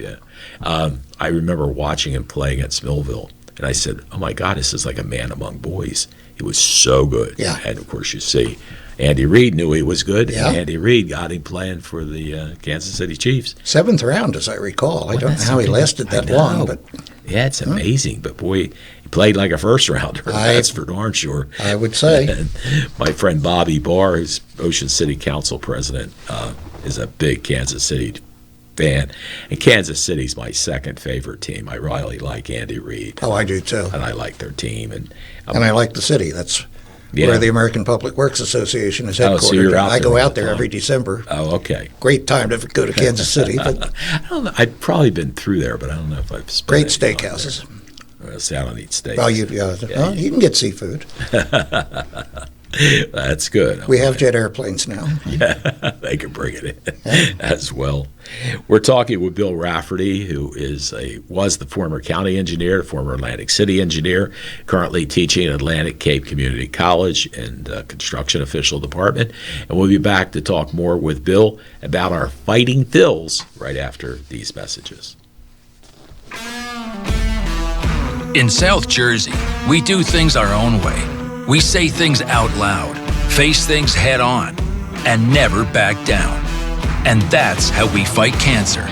I remember watching him play against Millville. And I said, oh, my God, this is like a man among boys. He was so good. Yeah. And, of course, you see, Andy Reid knew he was good. Yeah. And Andy Reid got him playing for the Kansas City Chiefs. 7th round, as I recall. I don't know how he lasted that long. But yeah, it's amazing. But, boy, he played like a first-rounder. That's for darn sure. I would say. And my friend Bobby Barr, who's Ocean City Council president, is a big Kansas City fan. And Kansas City's my second favorite team. I really like Andy Reid. Oh, I do too. And I like their team. And I like the city. That's where the American Public Works Association is headquartered. So you're out I go out there every December. Oh, okay. Great time to go to Kansas City. But I don't know. I've probably been through there, but I don't know if I've spent great steakhouses. I don't eat steak. Well, you can get seafood. That's good. We have jet airplanes now. Yeah, they can bring it in as well. We're talking with Bill Rafferty, who was the former county engineer, former Atlantic City engineer, currently teaching at Atlantic Cape Community College and construction official department. And we'll be back to talk more with Bill about our Fighting Phils right after these messages. In South Jersey, we do things our own way. We say things out loud, face things head on, and never back down. And that's how we fight cancer.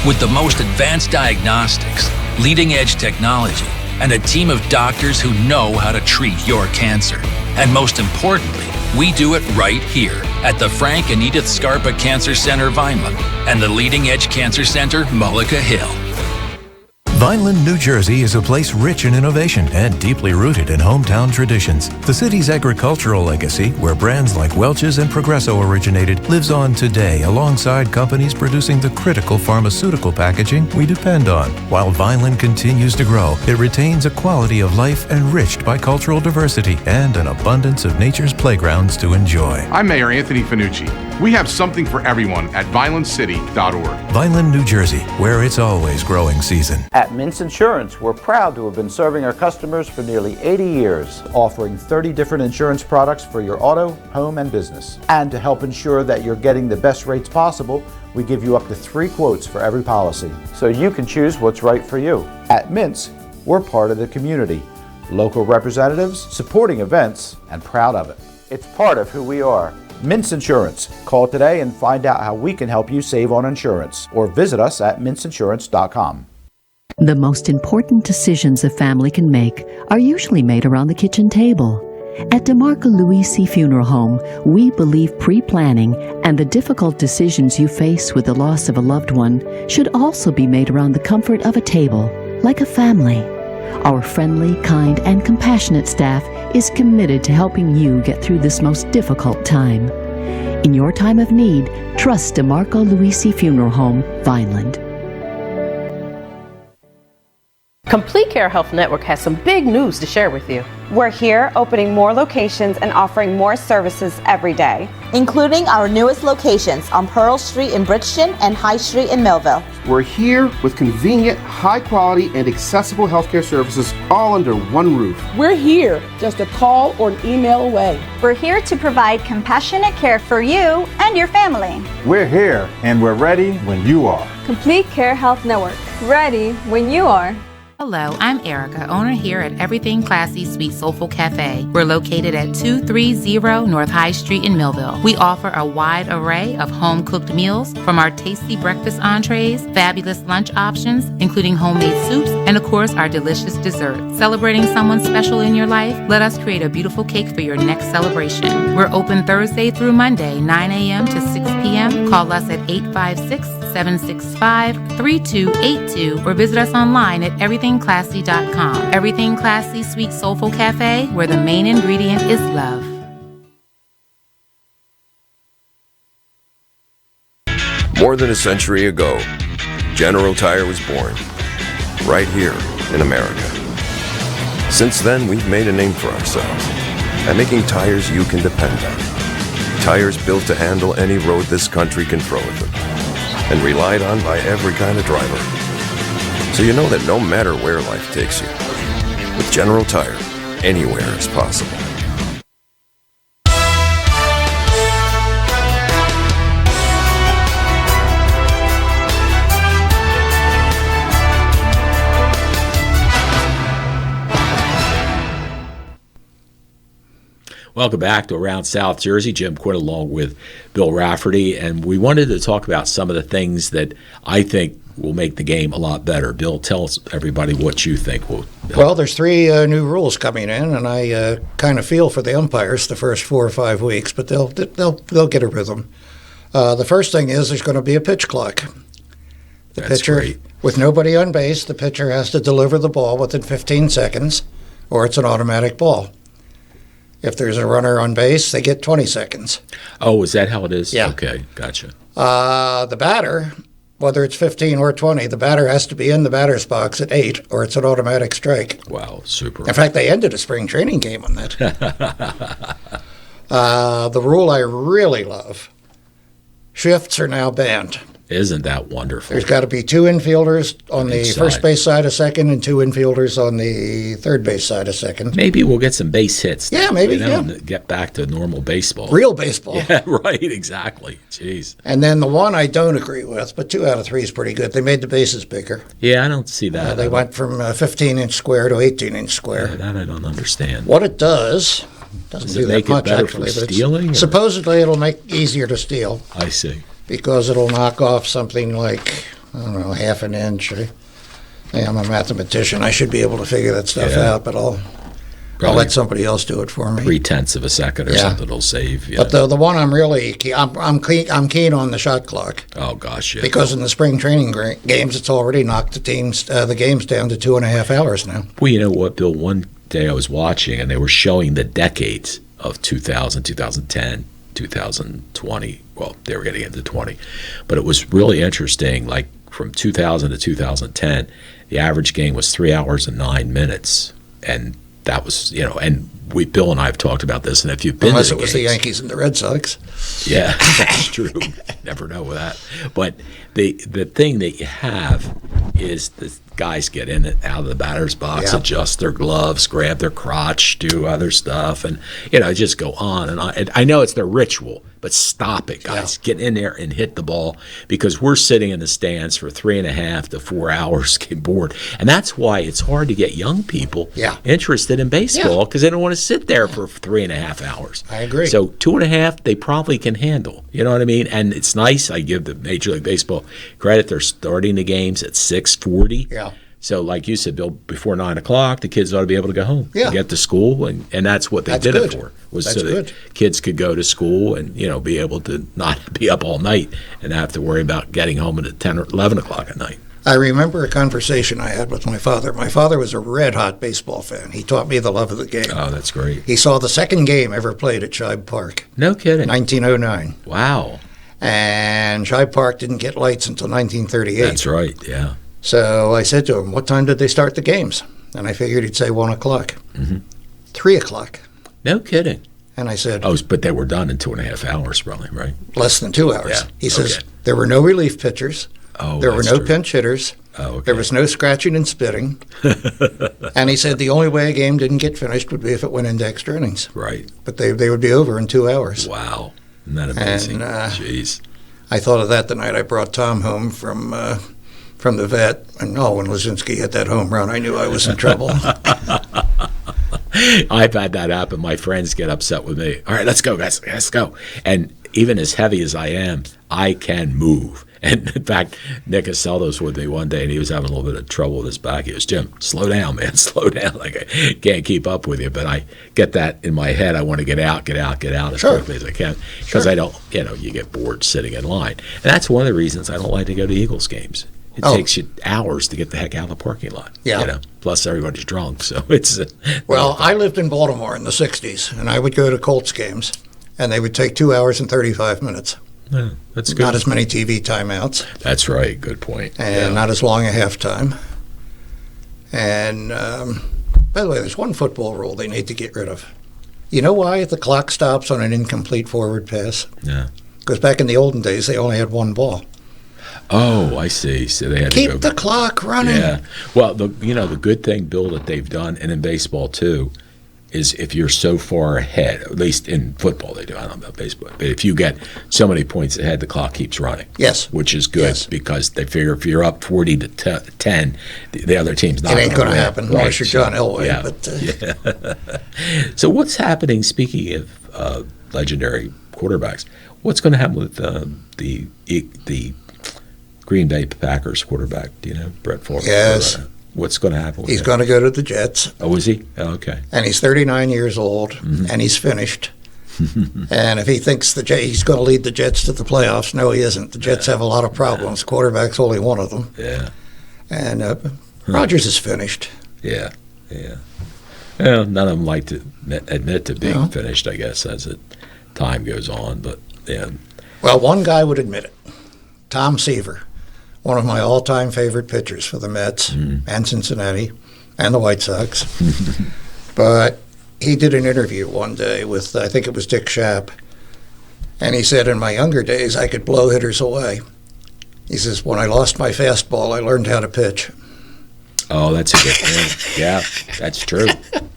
With the most advanced diagnostics, leading-edge technology, and a team of doctors who know how to treat your cancer. And most importantly, we do it right here at the Frank and Edith Scarpa Cancer Center, Vineland, and the Leading Edge Cancer Center, Mullica Hill. Vineland, New Jersey is a place rich in innovation and deeply rooted in hometown traditions. The city's agricultural legacy, where brands like Welch's and Progresso originated, lives on today alongside companies producing the critical pharmaceutical packaging we depend on. While Vineland continues to grow, it retains a quality of life enriched by cultural diversity and an abundance of nature's playgrounds to enjoy. I'm Mayor Anthony Finucci. We have something for everyone at VinelandCity.org. Vineland, New Jersey, where it's always growing season. At Mintz Insurance, we're proud to have been serving our customers for nearly 80 years, offering 30 different insurance products for your auto, home, and business. And to help ensure that you're getting the best rates possible, we give you up to 3 quotes for every policy, so you can choose what's right for you. At Mintz, we're part of the community, local representatives, supporting events, and proud of it. It's part of who we are. Mintz Insurance. Call today and find out how we can help you save on insurance, or visit us at mintzinsurance.com. The most important decisions a family can make are usually made around the kitchen table. At DeMarco Luisi Funeral Home, we believe pre-planning and the difficult decisions you face with the loss of a loved one should also be made around the comfort of a table, like a family. Our friendly, kind, and compassionate staff is committed to helping you get through this most difficult time. In your time of need, trust DeMarco Luisi Funeral Home, Vineland. Complete Care Health Network has some big news to share with you. We're here opening more locations and offering more services every day, including our newest locations on Pearl Street in Bridgeton and High Street in Millville. We're here with convenient, high-quality, and accessible healthcare services all under one roof. We're here just a call or an email away. We're here to provide compassionate care for you and your family. We're here and we're ready when you are. Complete Care Health Network. Ready when you are. Hello, I'm Erica, owner here at Everything Classy Sweet Soulful Cafe. We're located at 230 North High Street in Millville. We offer a wide array of home-cooked meals, from our tasty breakfast entrees, fabulous lunch options, including homemade soups, and of course, our delicious desserts. Celebrating someone special in your life? Let us create a beautiful cake for your next celebration. We're open Thursday through Monday, 9 a.m. to 6 p.m. Call us at 856-765-3282 or visit us online at everythingclassy.com. Everything Classy Sweet Soulful Cafe, where the main ingredient is love. More than a century ago, General Tire was born, right here in America. Since then, we've made a name for ourselves by making tires you can depend on. Tires built to handle any road this country can throw at them, and relied on by every kind of driver. So you know that no matter where life takes you, with General Tire, anywhere is possible. Welcome back to Around South Jersey. Jim Quinn along with Bill Rafferty, and we wanted to talk about some of the things that I think will make the game a lot better. Bill, tell us, everybody, what you think will help. Well, there's 3 new rules coming in, and I kind of feel for the umpires the first 4 or 5 weeks, but they'll get a rhythm. The first thing is there's going to be a pitch clock. The pitcher, great. With nobody on base, the pitcher has to deliver the ball within 15 seconds, or it's an automatic ball. If there's a runner on base, they get 20 seconds. Oh, is that how it is? Yeah. Okay, gotcha. The batter, whether it's 15 or 20, the batter has to be in the batter's box at 8, or it's an automatic strike. Wow, super. In fact, they ended a spring training game on that. The rule I really love, shifts are now banned. Isn't that wonderful? There's got to be 2 infielders on the Inside. first base side of second and 2 infielders on the third base side of second. Maybe we'll get some base hits. Yeah, maybe, and get back to normal baseball. Real baseball. Yeah, right, exactly. Jeez. And then the one I don't agree with, but 2 out of 3 is pretty good. They made the bases bigger. Yeah, I don't see that. They went from 15-inch square to 18-inch square. Yeah, that I don't understand. What it doesn't do that much, actually. For but stealing? Supposedly it'll make it easier to steal. I see. Because it'll knock off something like, I don't know, half an inch. I'm a mathematician. I should be able to figure that stuff out, but I'll I'll let somebody else do it for me. 0.3 of a second or something will save. Yeah. But the one I'm really I'm keen on the shot clock. Oh gosh, yeah. Because in the spring training games, it's already knocked the games down to 2.5 hours now. Well, you know what, Bill? One day I was watching, and they were showing the decades of 2000, 2010, 2020. Well, they were getting into 20, but it was really interesting. Like from 2000 to 2010, the average game was 3 hours and 9 minutes, and that was, and Bill and I have talked about this, and if you've been unless to the it was games, the Yankees and the Red Sox, yeah, that's true. Never know with that. But the thing that you have is the guys get in and out of the batter's box, adjust their gloves, grab their crotch, do other stuff, and just go on and on. And I know it's their ritual, but stop it, guys. Get in there and hit the ball, because we're sitting in the stands for 3.5 to 4 hours, get bored, and that's why it's hard to get young people interested in baseball, because they don't want to sit there for 3.5 hours. I agree. So 2.5, they probably can handle. You know what I mean? And it's nice. I give the Major League Baseball credit. They're starting the games at 6:40. Yeah. So, like you said, Bill, before 9 o'clock, the kids ought to be able to go home and get to school, and that's what they did it for. Was so that kids could go to school and be able to not be up all night and have to worry about getting home at 10 or 11 o'clock at night. I remember a conversation I had with my father. My father was a red-hot baseball fan. He taught me the love of the game. Oh, that's great. He saw the second game ever played at Shibe Park. No kidding. 1909. Wow. And Shibe Park didn't get lights until 1938. That's right, yeah. So I said to him, what time did they start the games? And I figured he'd say 1 o'clock. 3 o'clock. No kidding. And I said... Oh, but they were done in 2.5 hours, probably, right? Less than 2 hours. Yeah. He says, there were no relief pitchers. Oh, there were no true. pinch hitters. Oh, okay. There was no scratching and spitting. And he said the only way a game didn't get finished would be if it went into extra innings. Right. But they would be over in 2 hours. Wow. Isn't that amazing? And, jeez. I thought of that the night I brought Tom home from the vet, and when Lazinski hit that home run, I knew I was in trouble. I've had that happen. My friends get upset with me. All right, let's go, guys. Let's go. And even as heavy as I am, I can move. And in fact, Nick Aseldo was with me one day, and he was having a little bit of trouble with his back. He goes, Jim, slow down, man, slow down. Like, I can't keep up with you. But I get that in my head. I want to get out as quickly as I can, because I don't, you get bored sitting in line. And that's one of the reasons I don't like to go to Eagles games. It takes you hours to get the heck out of the parking lot. Yeah. Plus everybody's drunk, so it's. Well, I lived in Baltimore in the 60s, and I would go to Colts games, and they would take 2 hours and 35 minutes. Yeah, that's good. Not as many TV timeouts. That's right. Good point. And not as long a halftime. And by the way, there's one football rule they need to get rid of. You know why the clock stops on an incomplete forward pass? Yeah. Because back in the olden days, they only had one ball. Oh, I see. So they had keep to go the clock running. Yeah. Well, the good thing, Bill, that they've done, and in baseball too, is if you're so far ahead, at least in football they do, I don't know about baseball, but if you get so many points ahead, the clock keeps running. Yes. Which is good because they figure if you're up 40 to 10, the other team's not going to win. It ain't going to happen unless you're John Elway. Yeah. But, So what's happening, speaking of legendary quarterbacks, what's going to happen with the Green Bay Packers quarterback? Do you know, Brett Favre? Yes. What's going to happen with He's him? going to go to the Jets. Oh, is he? Oh, okay. And he's 39 years old, and he's finished. And if he thinks he's going to lead the Jets to the playoffs, no, he isn't. The Jets have a lot of problems. Quarterback's only one of them. Yeah. And Rodgers is finished. Yeah. Well, none of them like to admit to being finished, I guess, as time goes on. But yeah. Well, one guy would admit it. Tom Seaver. One of my all-time favorite pitchers for the Mets and Cincinnati and the White Sox. But he did an interview one day with, I think it was Dick Schaap, and he said, in my younger days, I could blow hitters away. He says, when I lost my fastball, I learned how to pitch. Oh, that's a good point. Yeah, that's true.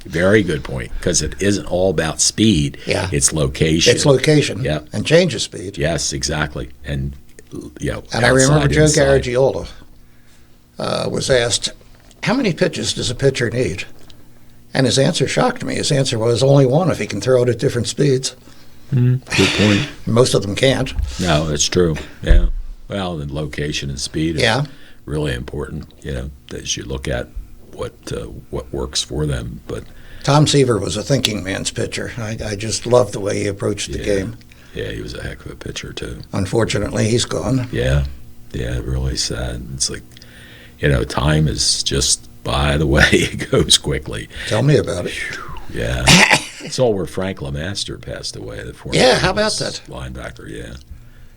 Very good point, because it isn't all about speed. Yeah. It's location. It's location. Yeah. And change of speed. Yes, exactly. And I remember Joe Garagiola was asked, how many pitches does a pitcher need? And his answer shocked me. His answer was only one if he can throw it at different speeds. Good point. Most of them can't. No, that's true. Yeah. Well, and location and speed is really important, as you look at what works for them. But Tom Seaver was a thinking man's pitcher. I just loved the way he approached the game. Yeah, he was a heck of a pitcher, too. Unfortunately, he's gone. Yeah, really sad. It's like, time is just, by the way, it goes quickly. Tell me about it. Yeah. It's all where Frank LeMaster passed away, the former how about that? Linebacker,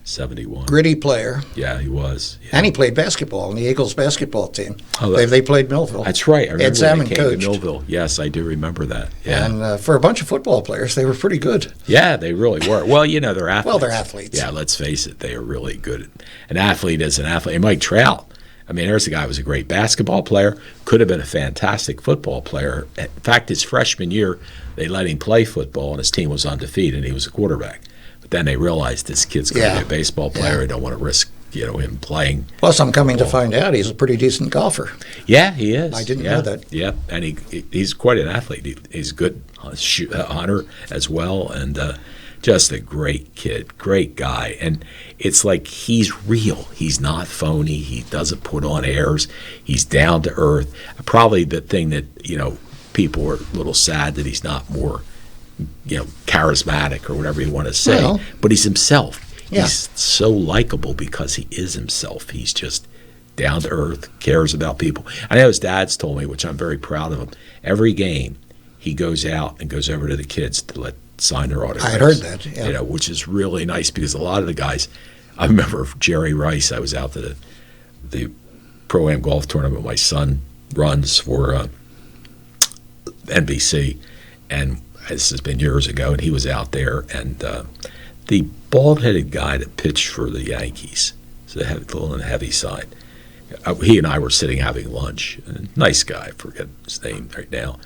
71. Gritty player. Yeah, he was. Yeah. And he played basketball on the Eagles basketball team. Oh, they played Millville. That's right. I remember Ed Salmon they came coached. to Millville. Yes, I do remember that. Yeah. And for a bunch of football players, they were pretty good. Yeah, they really were. Well, they're athletes. Well, they're athletes. Yeah, let's face it. They are really good. An athlete is an athlete. And Mike Trout, there's a guy who was a great basketball player, could have been a fantastic football player. In fact, his freshman year, they let him play football, and his team was undefeated, and he was a quarterback. But then they realized this kid's going to be a baseball player. I don't want to risk, him playing. Plus, I'm coming to find out he's a pretty decent golfer. Yeah, he is. I didn't know that. Yeah, and he's quite an athlete. He's a good hunter as well, and just a great kid, great guy. And it's like he's real. He's not phony. He doesn't put on airs. He's down to earth. Probably the thing that, people are a little sad that he's not more, charismatic or whatever you want to say. Well, but he's himself. Yeah. He's so likable because he is himself. He's just down to earth, cares about people. I know his dad's told me, which I'm very proud of him, every game he goes out and goes over to the kids to sign their autographs. I heard that, yeah. Which is really nice because a lot of the guys, I remember Jerry Rice, I was out to the Pro-Am golf tournament my son runs for NBC, and this has been years ago, and he was out there, and the bald-headed guy that pitched for the Yankees, so a little on the heavy side, he and I were sitting having lunch. Nice guy, I forget his name right now,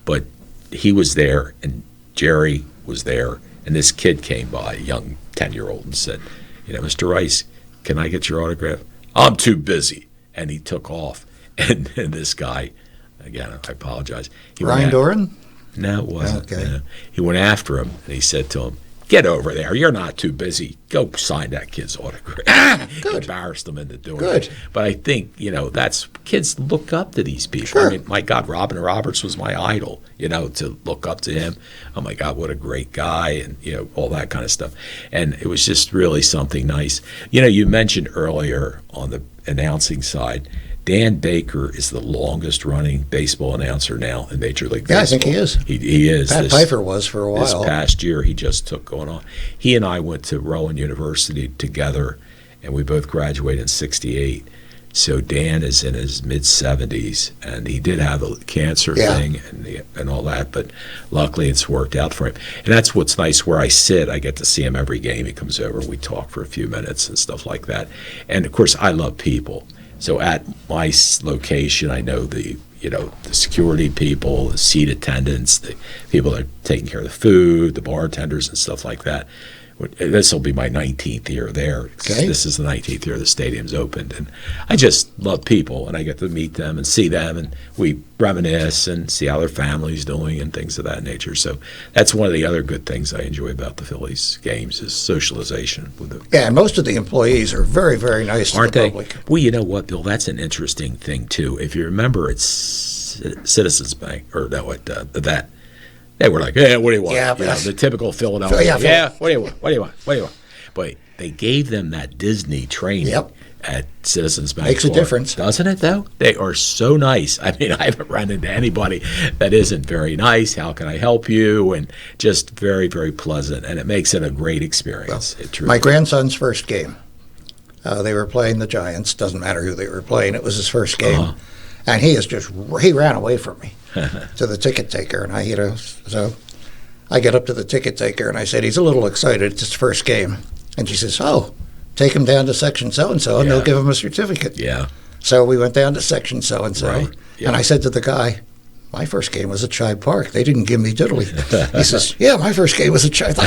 but he was there, and Jerry was there, and this kid came by, a young 10-year-old, and said, Mr. Rice, can I get your autograph? I'm too busy. And he took off. And this guy, again, I apologize. Ryan Doran? No, it wasn't. Okay. No. He went after him, and he said to him, get over there. You're not too busy. Go sign that kid's autograph. Good. Embarrassed him into doing Good. it. But I think, that's kids look up to these people. Sure. I mean, my God, Robin Roberts was my idol, to look up to him. Oh, my God, what a great guy, and, all that kind of stuff. And it was just really something nice. You mentioned earlier on the announcing side, Dan Baker is the longest-running baseball announcer now in Major League Baseball. Yeah, I think he is. He is. Pat Pfeiffer was for a while. This past year, he just took going on. He and I went to Rowan University together, and we both graduated in '68. So Dan is in his mid-70s, and he did have a cancer thing and all that, but luckily it's worked out for him. And that's what's nice where I sit. I get to see him every game. He comes over, we talk for a few minutes and stuff like that. And, of course, I love people. So at my location, I know the security people, the seat attendants, the people that are taking care of the food, the bartenders and stuff like that. This will be my 19th year there. Okay. This is the 19th year the stadium's opened. And I just love people, and I get to meet them and see them, and we reminisce and see how their family's doing and things of that nature. So that's one of the other good things I enjoy about the Phillies games is socialization with them. Yeah, and most of the employees are very, very nice to the public. Well, you know what, Bill? That's an interesting thing, too. If you remember, it's Citizens Bank, or no, the Vet. They were like, what do you want? Yeah, the typical Philadelphia. What do you want? What do you want? What do you want? But they gave them that Disney training at Citizens Bank. Makes a difference. Doesn't it, though? They are so nice. I mean, I haven't run into anybody that isn't very nice. How can I help you? And just very, very pleasant. And it makes it a great experience. Well, my grandson's first game, they were playing the Giants. Doesn't matter who they were playing. It was his first game. And he ran away from me to the ticket taker. And so I get up to the ticket taker and I said, he's a little excited. It's his first game. And she says, take him down to section so-and-so and they'll give him a certificate. Yeah. So we went down to section so-and-so. Right. Yeah. And I said to the guy, my first game was at Shibe Park. They didn't give me diddly. He says, my first game was at Shibe.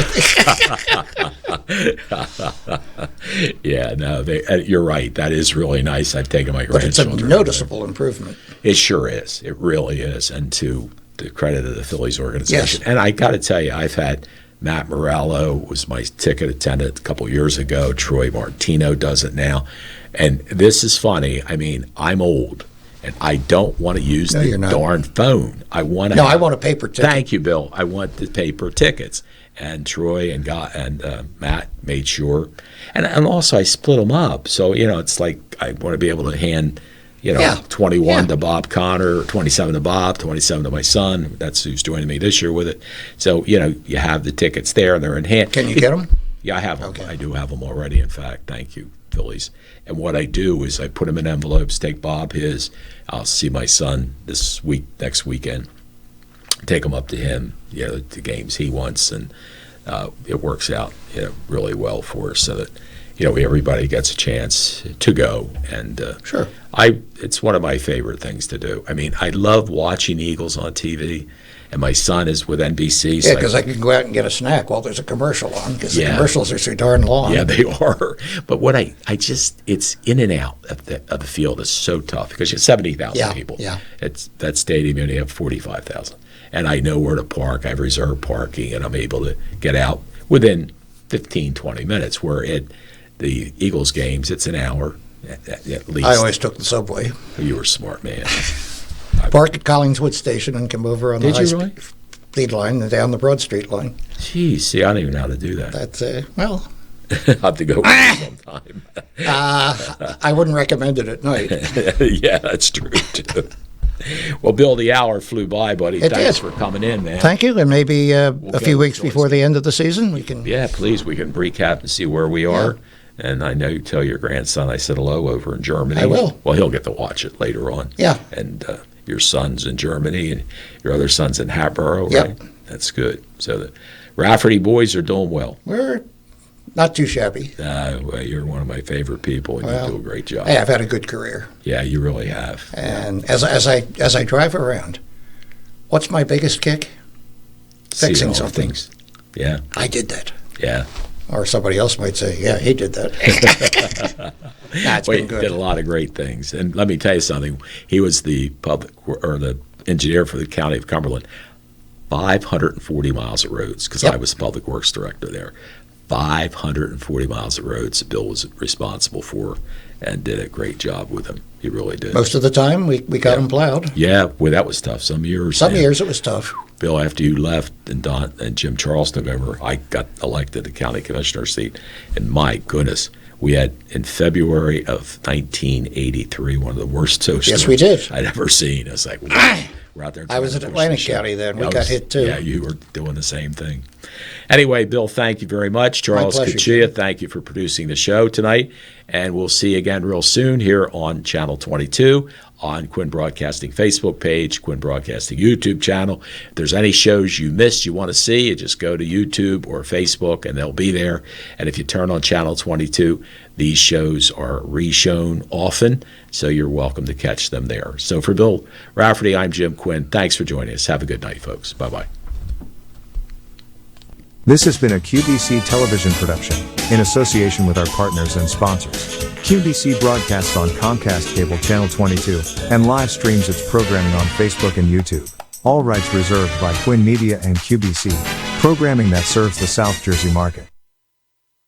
Yeah, no, you're right. That is really nice. I've taken my grandchildren. But it's a noticeable improvement. It sure is. It really is. And to the credit of the Phillies organization. Yes. And I got to tell you, I've had Matt Morello was my ticket attendant a couple years ago. Troy Martino does it now. And this is funny. I mean, I'm old. And I don't want to use the darn phone. I want to. No, I want a paper ticket. Thank you, Bill. I want the paper tickets. And Troy and Matt made sure. And also I split them up. So, it's like I want to be able to hand, 21 to Bob Connor, 27 to Bob, 27 to my son. That's who's joining me this year with it. So, you have the tickets there and they're in hand. Can you get them? Yeah, I have them. Okay. I do have them already, in fact. Thank you, Phillies. And what I do is I put them in envelopes, take Bob his. I'll see my son next weekend. Take them up to him, the games he wants, and it works out really well for us so that everybody gets a chance to go. And sure, it's one of my favorite things to do. I mean, I love watching Eagles on TV, and my son is with NBC. Yeah, because I can go out and get a snack while there's a commercial on, because the commercials are so darn long. Yeah, they are. But what it's in and out of the field is so tough because you have 70,000 people. Yeah, it's that stadium. You only have 45,000. And I know where to park. I have reserved parking, and I'm able to get out within 15, 20 minutes, where the Eagles games, it's an hour at least. I always took the subway. You were a smart man. Park at Collingswood Station and come over on the high-speed line and down the Broad Street line. Geez, see, I don't even know how to do that. That's, I'll have to go sometime. I wouldn't recommend it at night. Yeah, that's true, too. Well, Bill, the hour flew by, buddy. Thanks for coming in, man. Thank you, and maybe a few weeks before the end of the season, we can... Yeah, please, we can recap and see where we are. And I know you tell your grandson I said hello over in Germany. I will. Well, he'll get to watch it later on. Yeah. And your son's in Germany, and your other son's in Hatboro, right? That's good. So the Rafferty boys are doing well. We're not too shabby. Well, you're one of my favorite people, and you do a great job. Hey, I've had a good career. Yeah, you really have. And as I drive around, what's my biggest kick? Fixing something. Yeah. I did that. Yeah. Or somebody else might say, yeah, he did that. It's been good. He did a lot of great things. And let me tell you something. He was the the engineer for the county of Cumberland. 540 miles of roads, because I was public works director there. 540 miles of roads Bill was responsible for, and did a great job with them. He really did. Most of the time, we got them plowed. Yeah, well, that was tough. Some years it was tough. Bill, after you left and Don and Jim Charles took over, I got elected to county commissioner seat, and my goodness, we had in February of 1983 one of the worst snowstorms Yes, we did. I'd ever seen. I was like, wow. We're out there. I was at Atlantic County then. We got hit too. Yeah, you were doing the same thing. Anyway, Bill, thank you very much. Charles Kachia, thank you for producing the show tonight. And we'll see you again real soon here on Channel 22, on Quinn Broadcasting Facebook page, Quinn Broadcasting YouTube channel. If there's any shows you missed you want to see, you just go to YouTube or Facebook, and they'll be there. And if you turn on Channel 22, these shows are re-shown often, so you're welcome to catch them there. So for Bill Rafferty, I'm Jim Quinn. Thanks for joining us. Have a good night, folks. Bye-bye. This has been a QBC television production, in association with our partners and sponsors. QBC broadcasts on Comcast Cable Channel 22, and live streams its programming on Facebook and YouTube. All rights reserved by Quinn Media and QBC, programming that serves the South Jersey market.